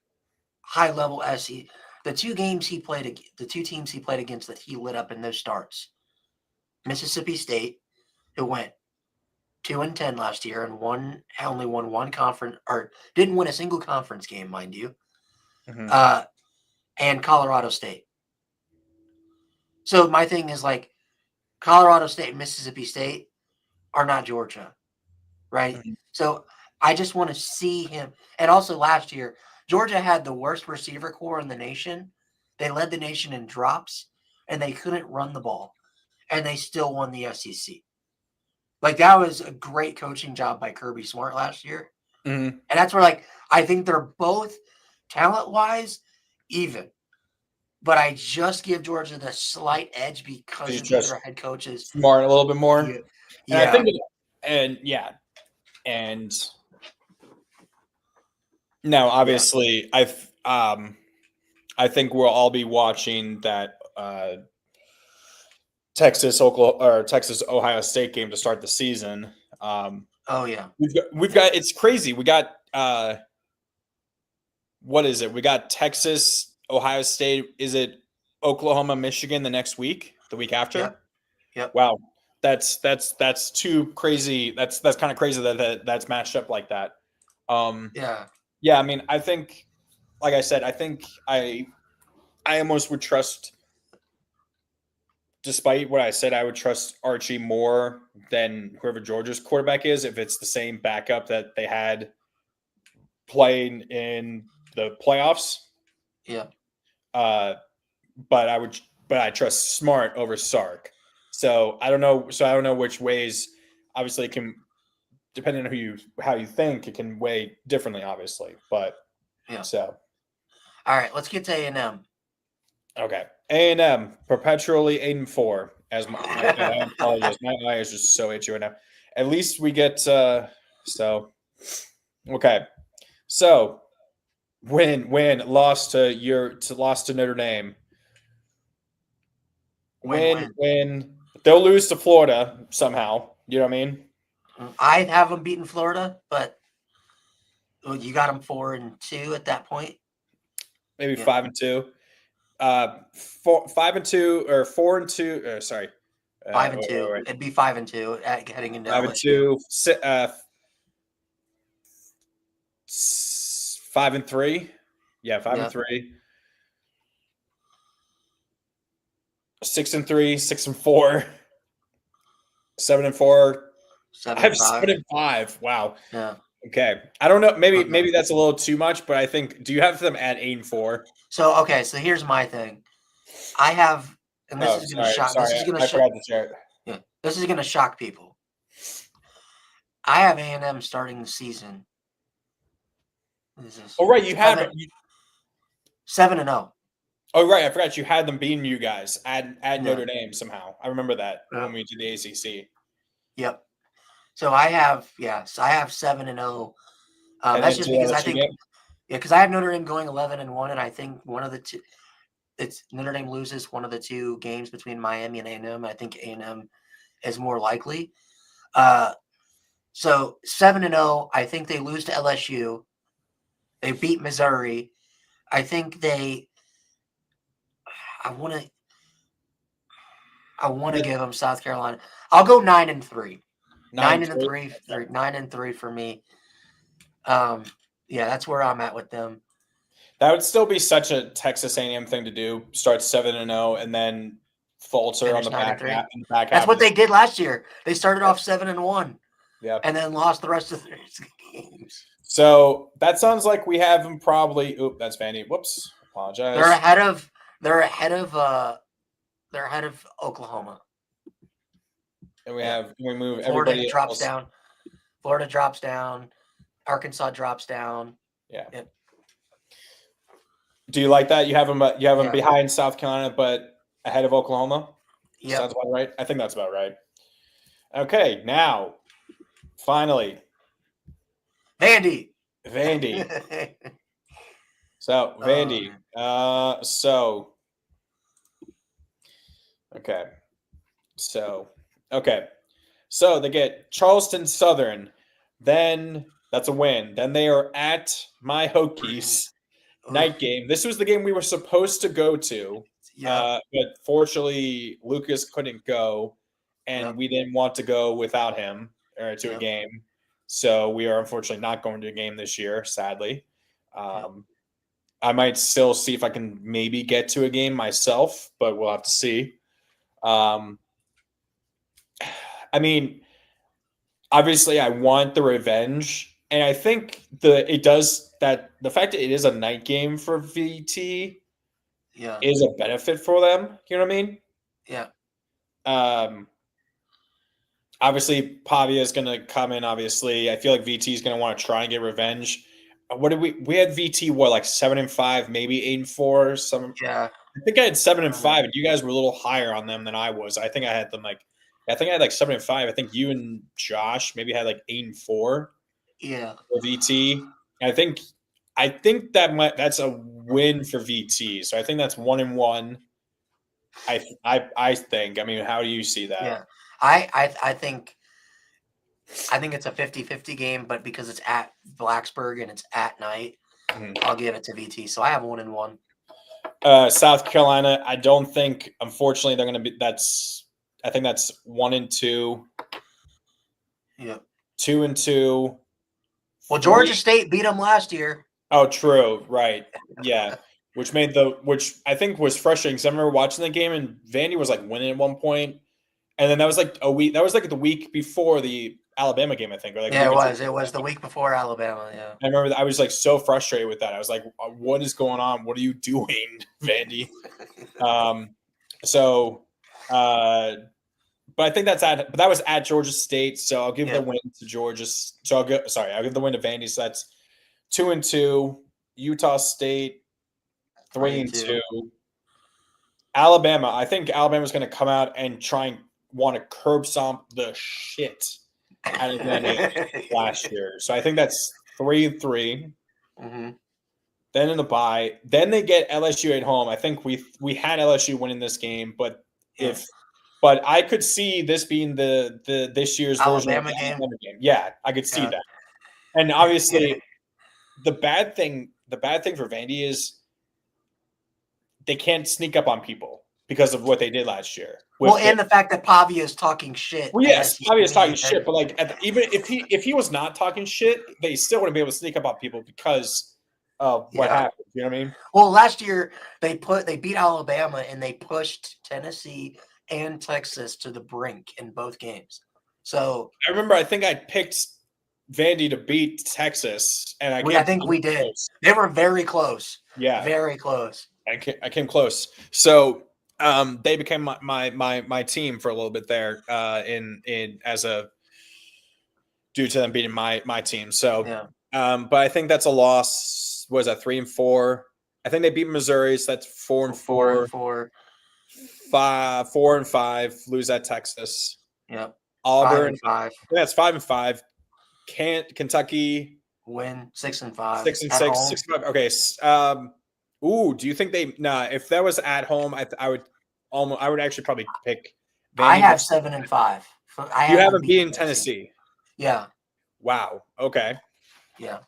high-level SE. The two teams he played against that he lit up in those starts. Mississippi State, who went 2-10 last year and only won one conference, or didn't win a single conference game, mind you. And Colorado State. So my thing is like Colorado State and Mississippi State are not Georgia, right? So I just want to see him. And also last year, Georgia had the worst receiver core in the nation. They led the nation in drops, and they couldn't run the ball, and they still won the SEC. Like, that was a great coaching job by Kirby Smart last year. And that's where, I think they're both talent-wise even. But I just give Georgia the slight edge because of their head coaches. Smart a little bit more. Yeah. And I think and now obviously I think we'll all be watching that Texas Ohio State game to start the season. We've got it's crazy. We got what is it? We got Texas, Ohio State. Is it Oklahoma, Michigan the next week? The week after? Yep. Wow. That's too crazy. That's kind of crazy that's matched up like that. Yeah, I mean, I think, like I said, I think I almost would trust, despite what I said, I would trust Archie more than whoever Georgia's quarterback is if it's the same backup that they had playing in the playoffs. Yeah. But I trust Smart over Sark. So I don't know which ways. Obviously, it can, depending on how you think, it can weigh differently. Obviously, but yeah. So, all right, let's get to A&M. Okay, A&M perpetually 8-4. As I apologize, my eye is just so itchy right now. At least we get okay. So win lost to Notre Dame. Win. They'll lose to Florida somehow. You know what I mean? I'd have them beaten Florida, but you got them 4-2 at that point. Maybe 5-2. 5-2 or 4-2. Sorry, 5-2. Wait. It'd be 5-2 heading into 5-2. LSU. 5-3. Yeah, 5-3. 6-3, 6-4, 7-4. I have 7-5. Wow. Yeah. Okay. I don't know. Maybe that's a little too much, but I think. Do you have them at 8-4? So okay. So here's my thing. I have, and this is going to shock. Sorry, This is going to I shock. forgot to share it. Yeah. This is going to shock people. I have A&M starting the season. Oh right, you have 7-0. Oh right, I forgot you had them beating you guys at Notre Dame somehow. I remember that when we did the ACC. Yep. So I have 7-0. That's just because I think because I have Notre Dame going 11-1, and I think one of the two, it's Notre Dame loses one of the two games between Miami and A&M. I think A&M is more likely. So 7-0. I think they lose to LSU. They beat Missouri. I think I want to give them South Carolina. I'll go 9-3. 9-3 for me. Yeah, that's where I'm at with them. That would still be such a Texas A&M thing to do. Start 7-0 and then falter on the back half. That's what they did last year. They started off 7-1. Yeah, and then lost the rest of their games. So that sounds like we have them probably. Oop, that's Vandy. Whoops, apologize. They're ahead of Oklahoma. And we move Florida everybody drops else. down. Florida drops down. Arkansas drops down. Yeah. Yep. Do you like that? You have them behind South Carolina, but ahead of Oklahoma. Yeah. Sounds about right. I think that's about right. Okay, now, finally, Vandy. So Vandy. So they get Charleston Southern. Then that's a win. Then they are at my Hokies night game. This was the game we were supposed to go to. Yeah. But fortunately, Lucas couldn't go, and we didn't want to go without him to a game. So we are unfortunately not going to a game this year, sadly. I might still see if I can maybe get to a game myself, but we'll have to see. I mean, obviously, I want the revenge, and I think the fact that it is a night game for VT is a benefit for them. You know what I mean? Yeah. Obviously, Pavia is going to come in. Obviously, I feel like VT is going to want to try and get revenge. What did we had VT? What, like 7-5, maybe 8-4? Some. Yeah. I think I had 7-5, and you guys were a little higher on them than I was. I think I had them like 7-5. I think you and Josh maybe had like 8-4. Yeah. For VT. I think that's a win for VT. So I think that's 1-1. I think. I mean, how do you see that? Yeah. I think it's a 50-50 game, but because it's at Blacksburg and it's at night, I'll give it to VT. So I have 1-1. South Carolina, I don't think, unfortunately, they're going to be. I think that's 1-2. Yeah. 2-2. Well, Georgia State beat them last year. Oh, true. Right. Yeah. Which I think was frustrating because I remember watching the game and Vandy was like winning at one point. And then that was like a week. That was like the week before the Alabama game, I think. Or like it was. It was the week before Alabama. Yeah. I remember that I was like so frustrated with that. I was like, "What is going on? What are you doing, Vandy?" But I think that was at Georgia State. So I'll give the win to Georgia. So I'll give the win to Vandy. So that's 2-2. Utah State 3-2. Alabama. I think Alabama's going to come out and try and want to curb stomp the shit out of them last year. So I think that's 3-3. Mm-hmm. Then in the bye, then they get LSU at home. I think we had LSU winning this game, but I could see this being the this year's Alabama version of the game. Alabama game. Yeah, I could see that. And obviously, the bad thing for Vandy is they can't sneak up on people. because of what they did last year. Well, and the fact that Pavia is talking shit. Well, yes, Pavia is talking and- shit, but like even if he was not talking shit, they still wouldn't be able to sneak up on people because of what Yeah. happened. You know what I mean? Well, last year they beat Alabama and they pushed Tennessee and Texas to the brink in both games. So I remember I think I picked Vandy to beat Texas, and I think we did. Close. They were very close. Yeah, Very close. I came close. So they became my team for a little bit there in as a due to them beating my team. So Yeah. but I think that's a loss. Was that 3-4? I think they beat Missouri, so that's 4-4. 4-4. 4-5. Lose at Texas. Yep. Auburn. 5-5. Yeah, it's 5-5. Kentucky Win 6-5. 6-6. At home. 6-5. Okay. Do you think they? Nah. If that was at home, I would actually probably pick. I Vandy. have 7-5. You haven't beaten Tennessee. Yeah. Wow. Okay. Yeah.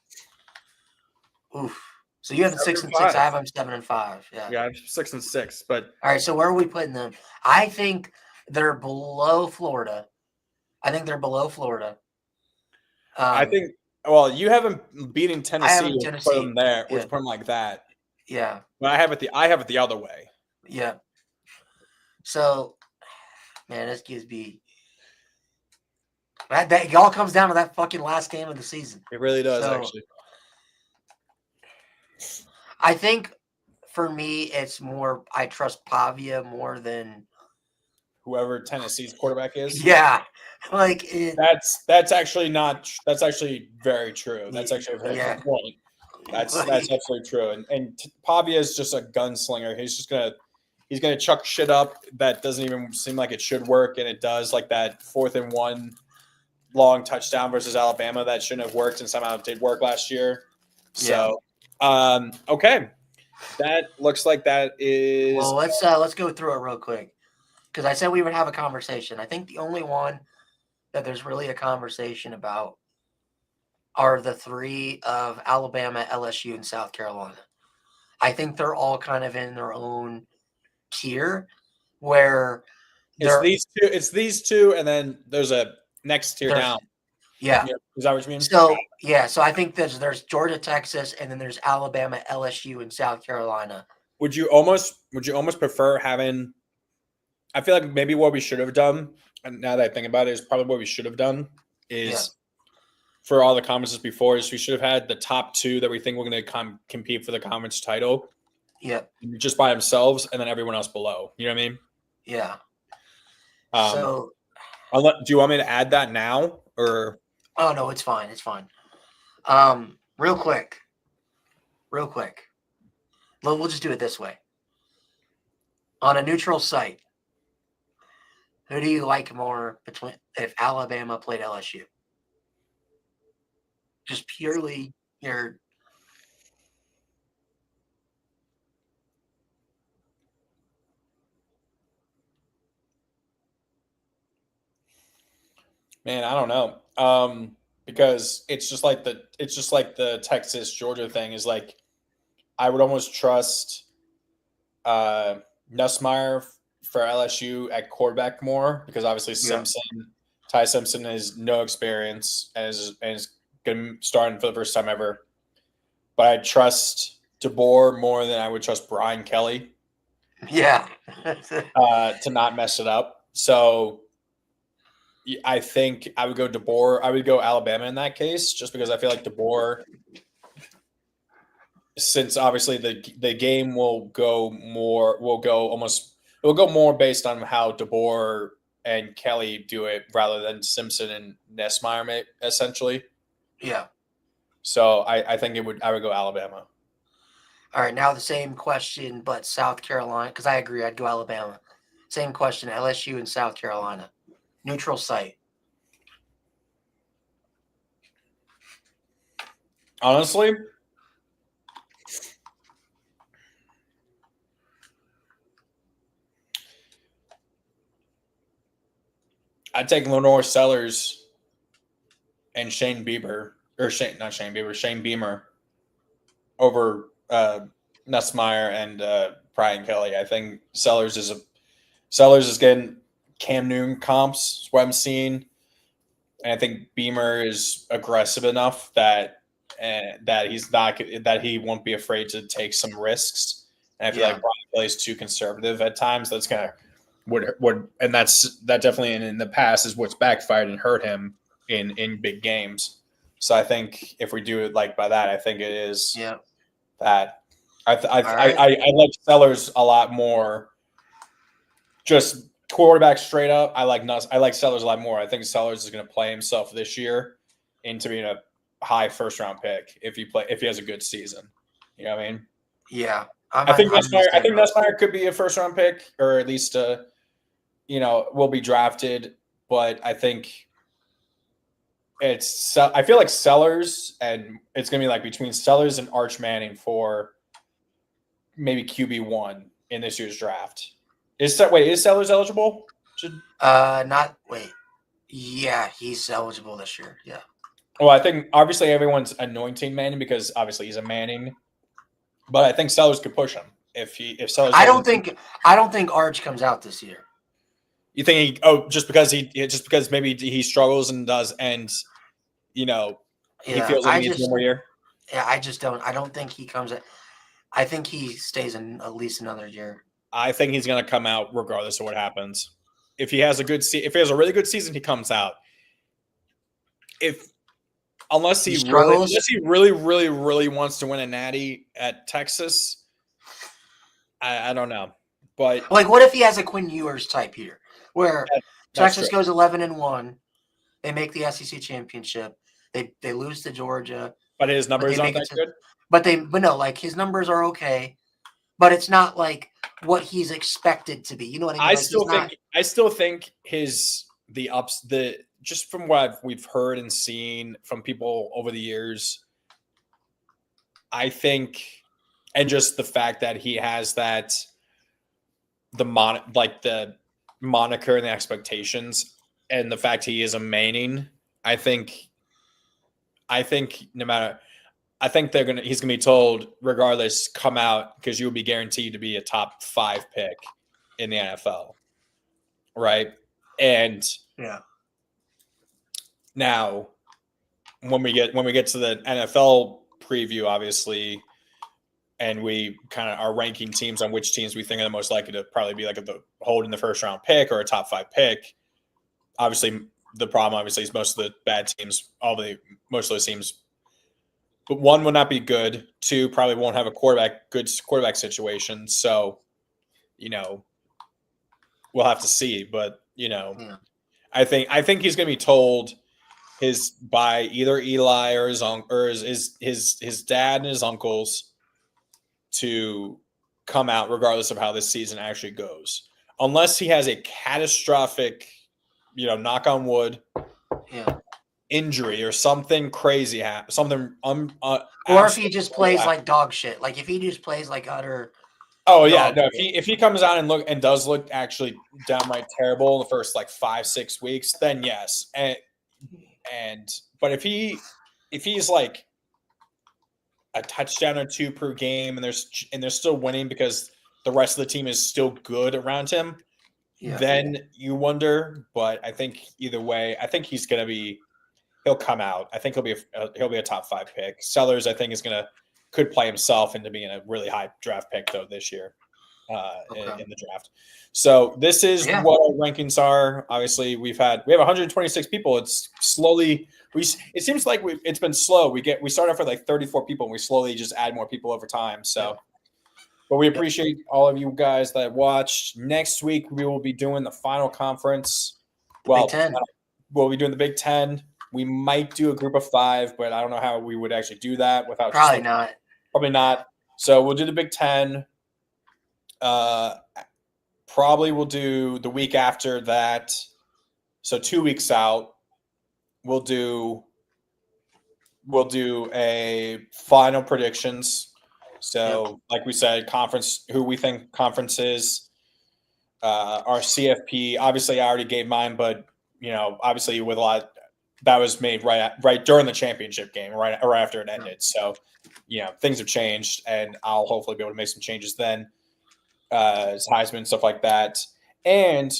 Oof. So you have them 6-6. 7-5. I have them 7-5. Yeah. Yeah, 6-6. But All right. So where are we putting them? I think they're below Florida. I I think. Well, you haven't beaten Tennessee. them Which put them there. Yeah. Which put them like that. Yeah. But I have it the other way. Yeah. So, man, this gives me that it all comes down to that fucking last game of the season. It really does, So- actually. I think for me, it's more I trust Pavia more than Whoever Tennessee's quarterback is. yeah. Like That's actually not. That's actually very true. That's actually a very Yeah. good point. That's absolutely true. And Pavia is just a gunslinger. He's gonna chuck shit up that doesn't even seem like it should work, and it does. Like that 4th and 1 long touchdown versus Alabama that shouldn't have worked, and somehow it did work last year. So, okay, that looks like that is. well, let's go through it real quick because I said we would have a conversation. I think the only one that there's really a conversation about are the three of Alabama, LSU, and South Carolina. I think they're all kind of in their own tier where It's these two, and then there's a next tier There's- down. yeah. Is that what you mean? So I think there's Georgia, Texas, and then there's Alabama, LSU, and South Carolina. Would you almost prefer having? I feel like maybe what we should have done, and now that I think about it, is probably what we should have done is for all the conferences before is we should have had the top two that we think we're going to compete for the conference title, Yep. just by themselves, and then everyone else below. You know what I mean? Yeah. Do you want me to add that now or? Oh no, it's fine. It's fine. Real quick. We'll just do it this way. On a neutral site, who do you like more between if Alabama played LSU? Just purely your Man, I don't know. Because it's just like the Texas Georgia thing is like I would almost trust Nussmeier for LSU at quarterback more because obviously Ty Simpson has no experience and is going to start for the first time ever. But I trust DeBoer more than I would trust Brian Kelly. yeah. To not mess it up. So I think I would go DeBoer. I would go Alabama in that case, just because I feel like DeBoer, since obviously the game will go more based on how DeBoer and Kelly do it rather than Simpson and Nussmeier essentially. Yeah. So I think I would go Alabama. All right, now the same question, but South Carolina, because I agree, I'd go Alabama. Same question, LSU and South Carolina. Neutral site. Honestly, I'd take Lenore Sellers and Shane Beamer over Nussmeier and Brian Kelly. I think Sellers is Sellers is getting Cam Newton comps, is what I'm seeing. And I think Beamer is aggressive enough that he won't be afraid to take some risks. And I feel like Brian Kelly's too conservative at times. That's kind of and that definitely in the past is what's backfired and hurt him in big games. So I think if we do it like by that, I think it is that I like Sellers a lot more. Just quarterback straight up. I like Sellers a lot more. I think Sellers is going to play himself this year into being a high first round pick if he has a good season. You know what I mean? Yeah. I think Nussmeier could be a first round pick, or at least will be drafted. But I think I feel like Sellers, and it's going to be like between Sellers and Arch Manning for maybe QB1 in this year's draft. Is Sellers eligible? Yeah, he's eligible this year. Yeah. Well, I think obviously everyone's anointing Manning because obviously he's a Manning, but I think Sellers could push him if Sellers. I don't think Arch comes out this year. You think just because maybe he struggles and does, and he feels like he needs one more year. Yeah, I just don't. I don't think he comes. I think he stays in at least another year. I think he's going to come out regardless of what happens. If he has a really good season, he comes out. Unless he really, really, really wants to win a natty at Texas, I don't know. But like, what if he has a Quinn Ewers type year where Texas goes 11-1, they make the SEC championship, they lose to Georgia, but his numbers aren't that good. But no, like his numbers are okay, but it's not like what he's expected to be. You know what I mean? I still think just from what we've heard and seen from people over the years, I think, and just the fact that he has the moniker and the expectations, and the fact he is a Manning, I think no matter. I think he's gonna be told regardless, come out because you'll be guaranteed to be a top 5 pick in the NFL, right? And now when we get to the NFL preview, obviously, and we kind of are ranking teams on which teams we think are the most likely to probably be like holding the first round pick or a top 5 pick. Obviously, the problem is most of the bad teams, most of those teams. But 1 will not be good. 2 probably won't have a good quarterback situation. So, we'll have to see. But I think he's going to be told by either Eli or his dad and his uncles to come out regardless of how this season actually goes, unless he has a catastrophic, knock on wood. Yeah. Injury or something crazy something or if he just plays like dog shit, like if he just plays like utter if he comes out and does look actually downright terrible in the first like 5-6 weeks, then yes, but if he's like a touchdown or 2 per game and they're still winning because the rest of the team is still good around him, then you wonder. But I think either way, I think he'll come out. I think he'll be a top 5 pick. Sellers, I think, could play himself into being a really high draft pick though this year in the draft. So this is what our rankings are. Obviously, we have 126 people. It's slowly it seems like it's been slow. We start off with like 34 people and we slowly just add more people over time. So, but we appreciate all of you guys that watched. Next week we will be doing the final conference. Well, we'll be doing the Big Ten. We might do a group of 5, but I don't know how we would actually do that without. Probably not. So we'll do the Big Ten. Probably we'll do the week after that. So 2 weeks out, we'll do a final predictions. So like we said, who we think conferences, our CFP. Obviously, I already gave mine, but obviously with a lot. That was made right during the championship game, right after it ended. So, things have changed, and I'll hopefully be able to make some changes then, as Heisman, stuff like that. And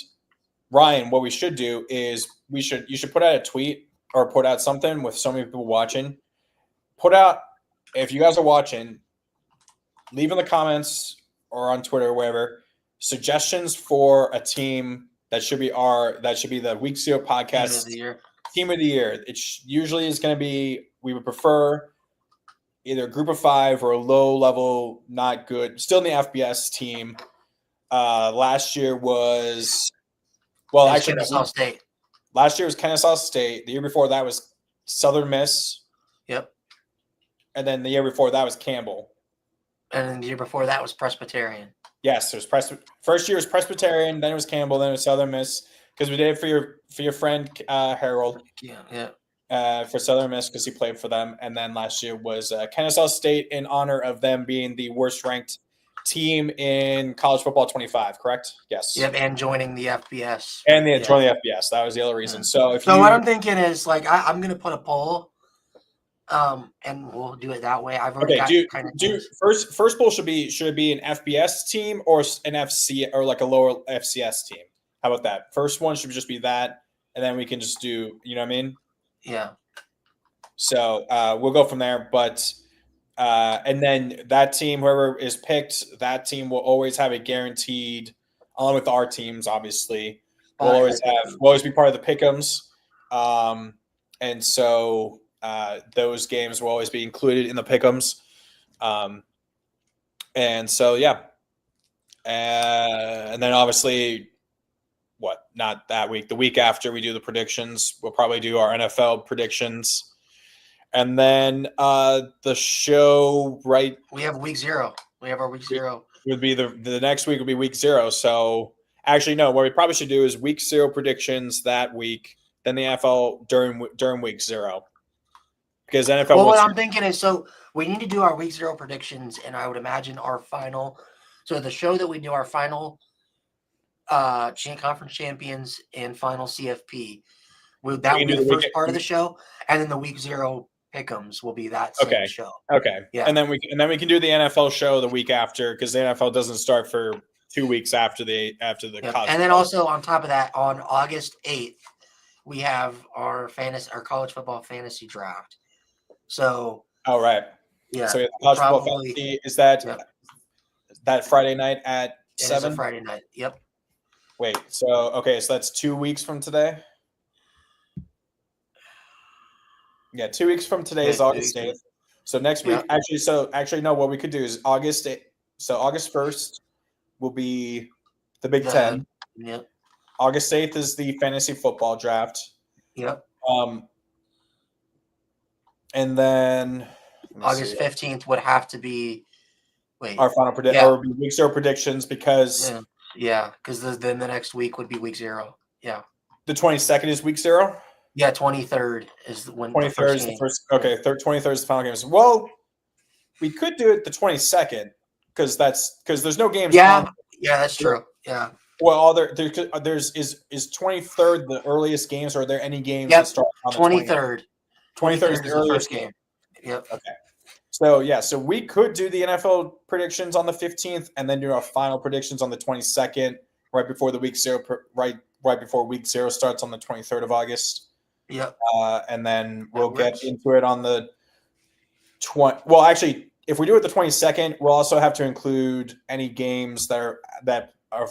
Ryan, what we should do is you should put out a tweet or put out something with so many people watching. Put out, if you guys are watching, leave in the comments or on Twitter or wherever suggestions for a team that should be the Week 0 podcast team of the year. It usually is going to be, we would prefer either a group of 5 or a low level, not good, still in the FBS team. Last year was Kennesaw State. Last year was Kennesaw State. The year before that was Southern Miss. Yep. And then the year before that was Campbell. And then the year before that was Presbyterian. Yes, it was first year was Presbyterian, then it was Campbell, then it was Southern Miss, because we did it for your friend Harold. Yeah. For Southern Miss because he played for them, and then last year was Kennesaw State in honor of them being the worst ranked team in college football 25. Correct? Yes. Yep, and joining the FBS. And joining the FBS. That was the other reason. Yeah. So what I'm thinking is I'm going to put a poll. And we'll do it that way. I've already first poll should it be an FBS team or an FC or like a lower FCS team? How about that? First one should just be that, and then we can just do, you know what I mean? Yeah. So we'll go from there, but and then that team, whoever is picked, that team will always have a guaranteed, along with our teams, obviously. We'll always be part of the pick'ems, and so. Those games will always be included in the pick'ems. And so, yeah. And then obviously, not that week, the week after we do the predictions, we'll probably do our NFL predictions. And then the show, right? We have week 0. We have our week 0. Would be the next week would be week 0. So actually, no, what we probably should do is week 0 predictions that week, then the NFL during week 0. Because NFL. Well, what I'm thinking is, so we need to do our week 0 predictions, and I would imagine our final. So the show that we do our final conference champions and final CFP, that will be the first part of the show, and then the week 0 pick'ems will be that same show. Okay. Yeah. And then we can do the NFL show the week after, because the NFL doesn't start for 2 weeks after the college. And then also on top of that, on August 8th, we have our college football fantasy draft. So, all right. Yeah. So college football fantasy, is that that Friday night at 7? It is a Friday night. Yep. Wait. So so that's 2 weeks from today. Yeah, 2 weeks from today is August 8th. So next week, actually, no. What we could do is August 8th. So August 1st will be the Big Ten. Yep. August 8th is the fantasy football draft. Yep. And then August 15th would have to be our final prediction, or be week 0 predictions, because because then the next week would be week 0. Yeah. The 22nd is week 0. Yeah, 23rd is when 23rd is the first. Okay, 23rd is the final game. Well, we could do it the 22nd because there's no games. Yeah, that's true. Yeah. Well, there's 23rd the earliest games, or are there any games that start on the 23rd? 23rd is the earliest game. Yep. Okay. So we could do the NFL predictions on the 15th, and then do our final predictions on the 22nd, right before the week 0, right before week 0 starts on the 23rd of August. Yep. And then we'll get into it on the 20. Well, actually, if we do it the 22nd, we'll also have to include any games that are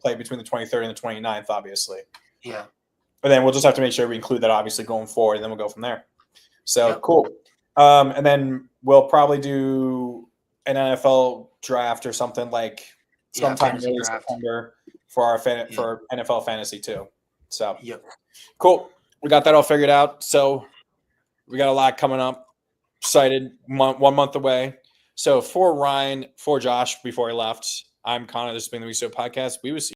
played between the 23rd and the 29th, obviously. Yeah. But then we'll just have to make sure we include that, obviously, going forward, and then we'll go from there. So cool. And then we'll probably do an NFL draft or something like sometime in early September for our for NFL fantasy too. So cool. We got that all figured out. So we got a lot coming up. Excited. 1 month away. So for Ryan, for Josh, before he left, I'm Connor. This has been the Week 0 podcast. We will see you.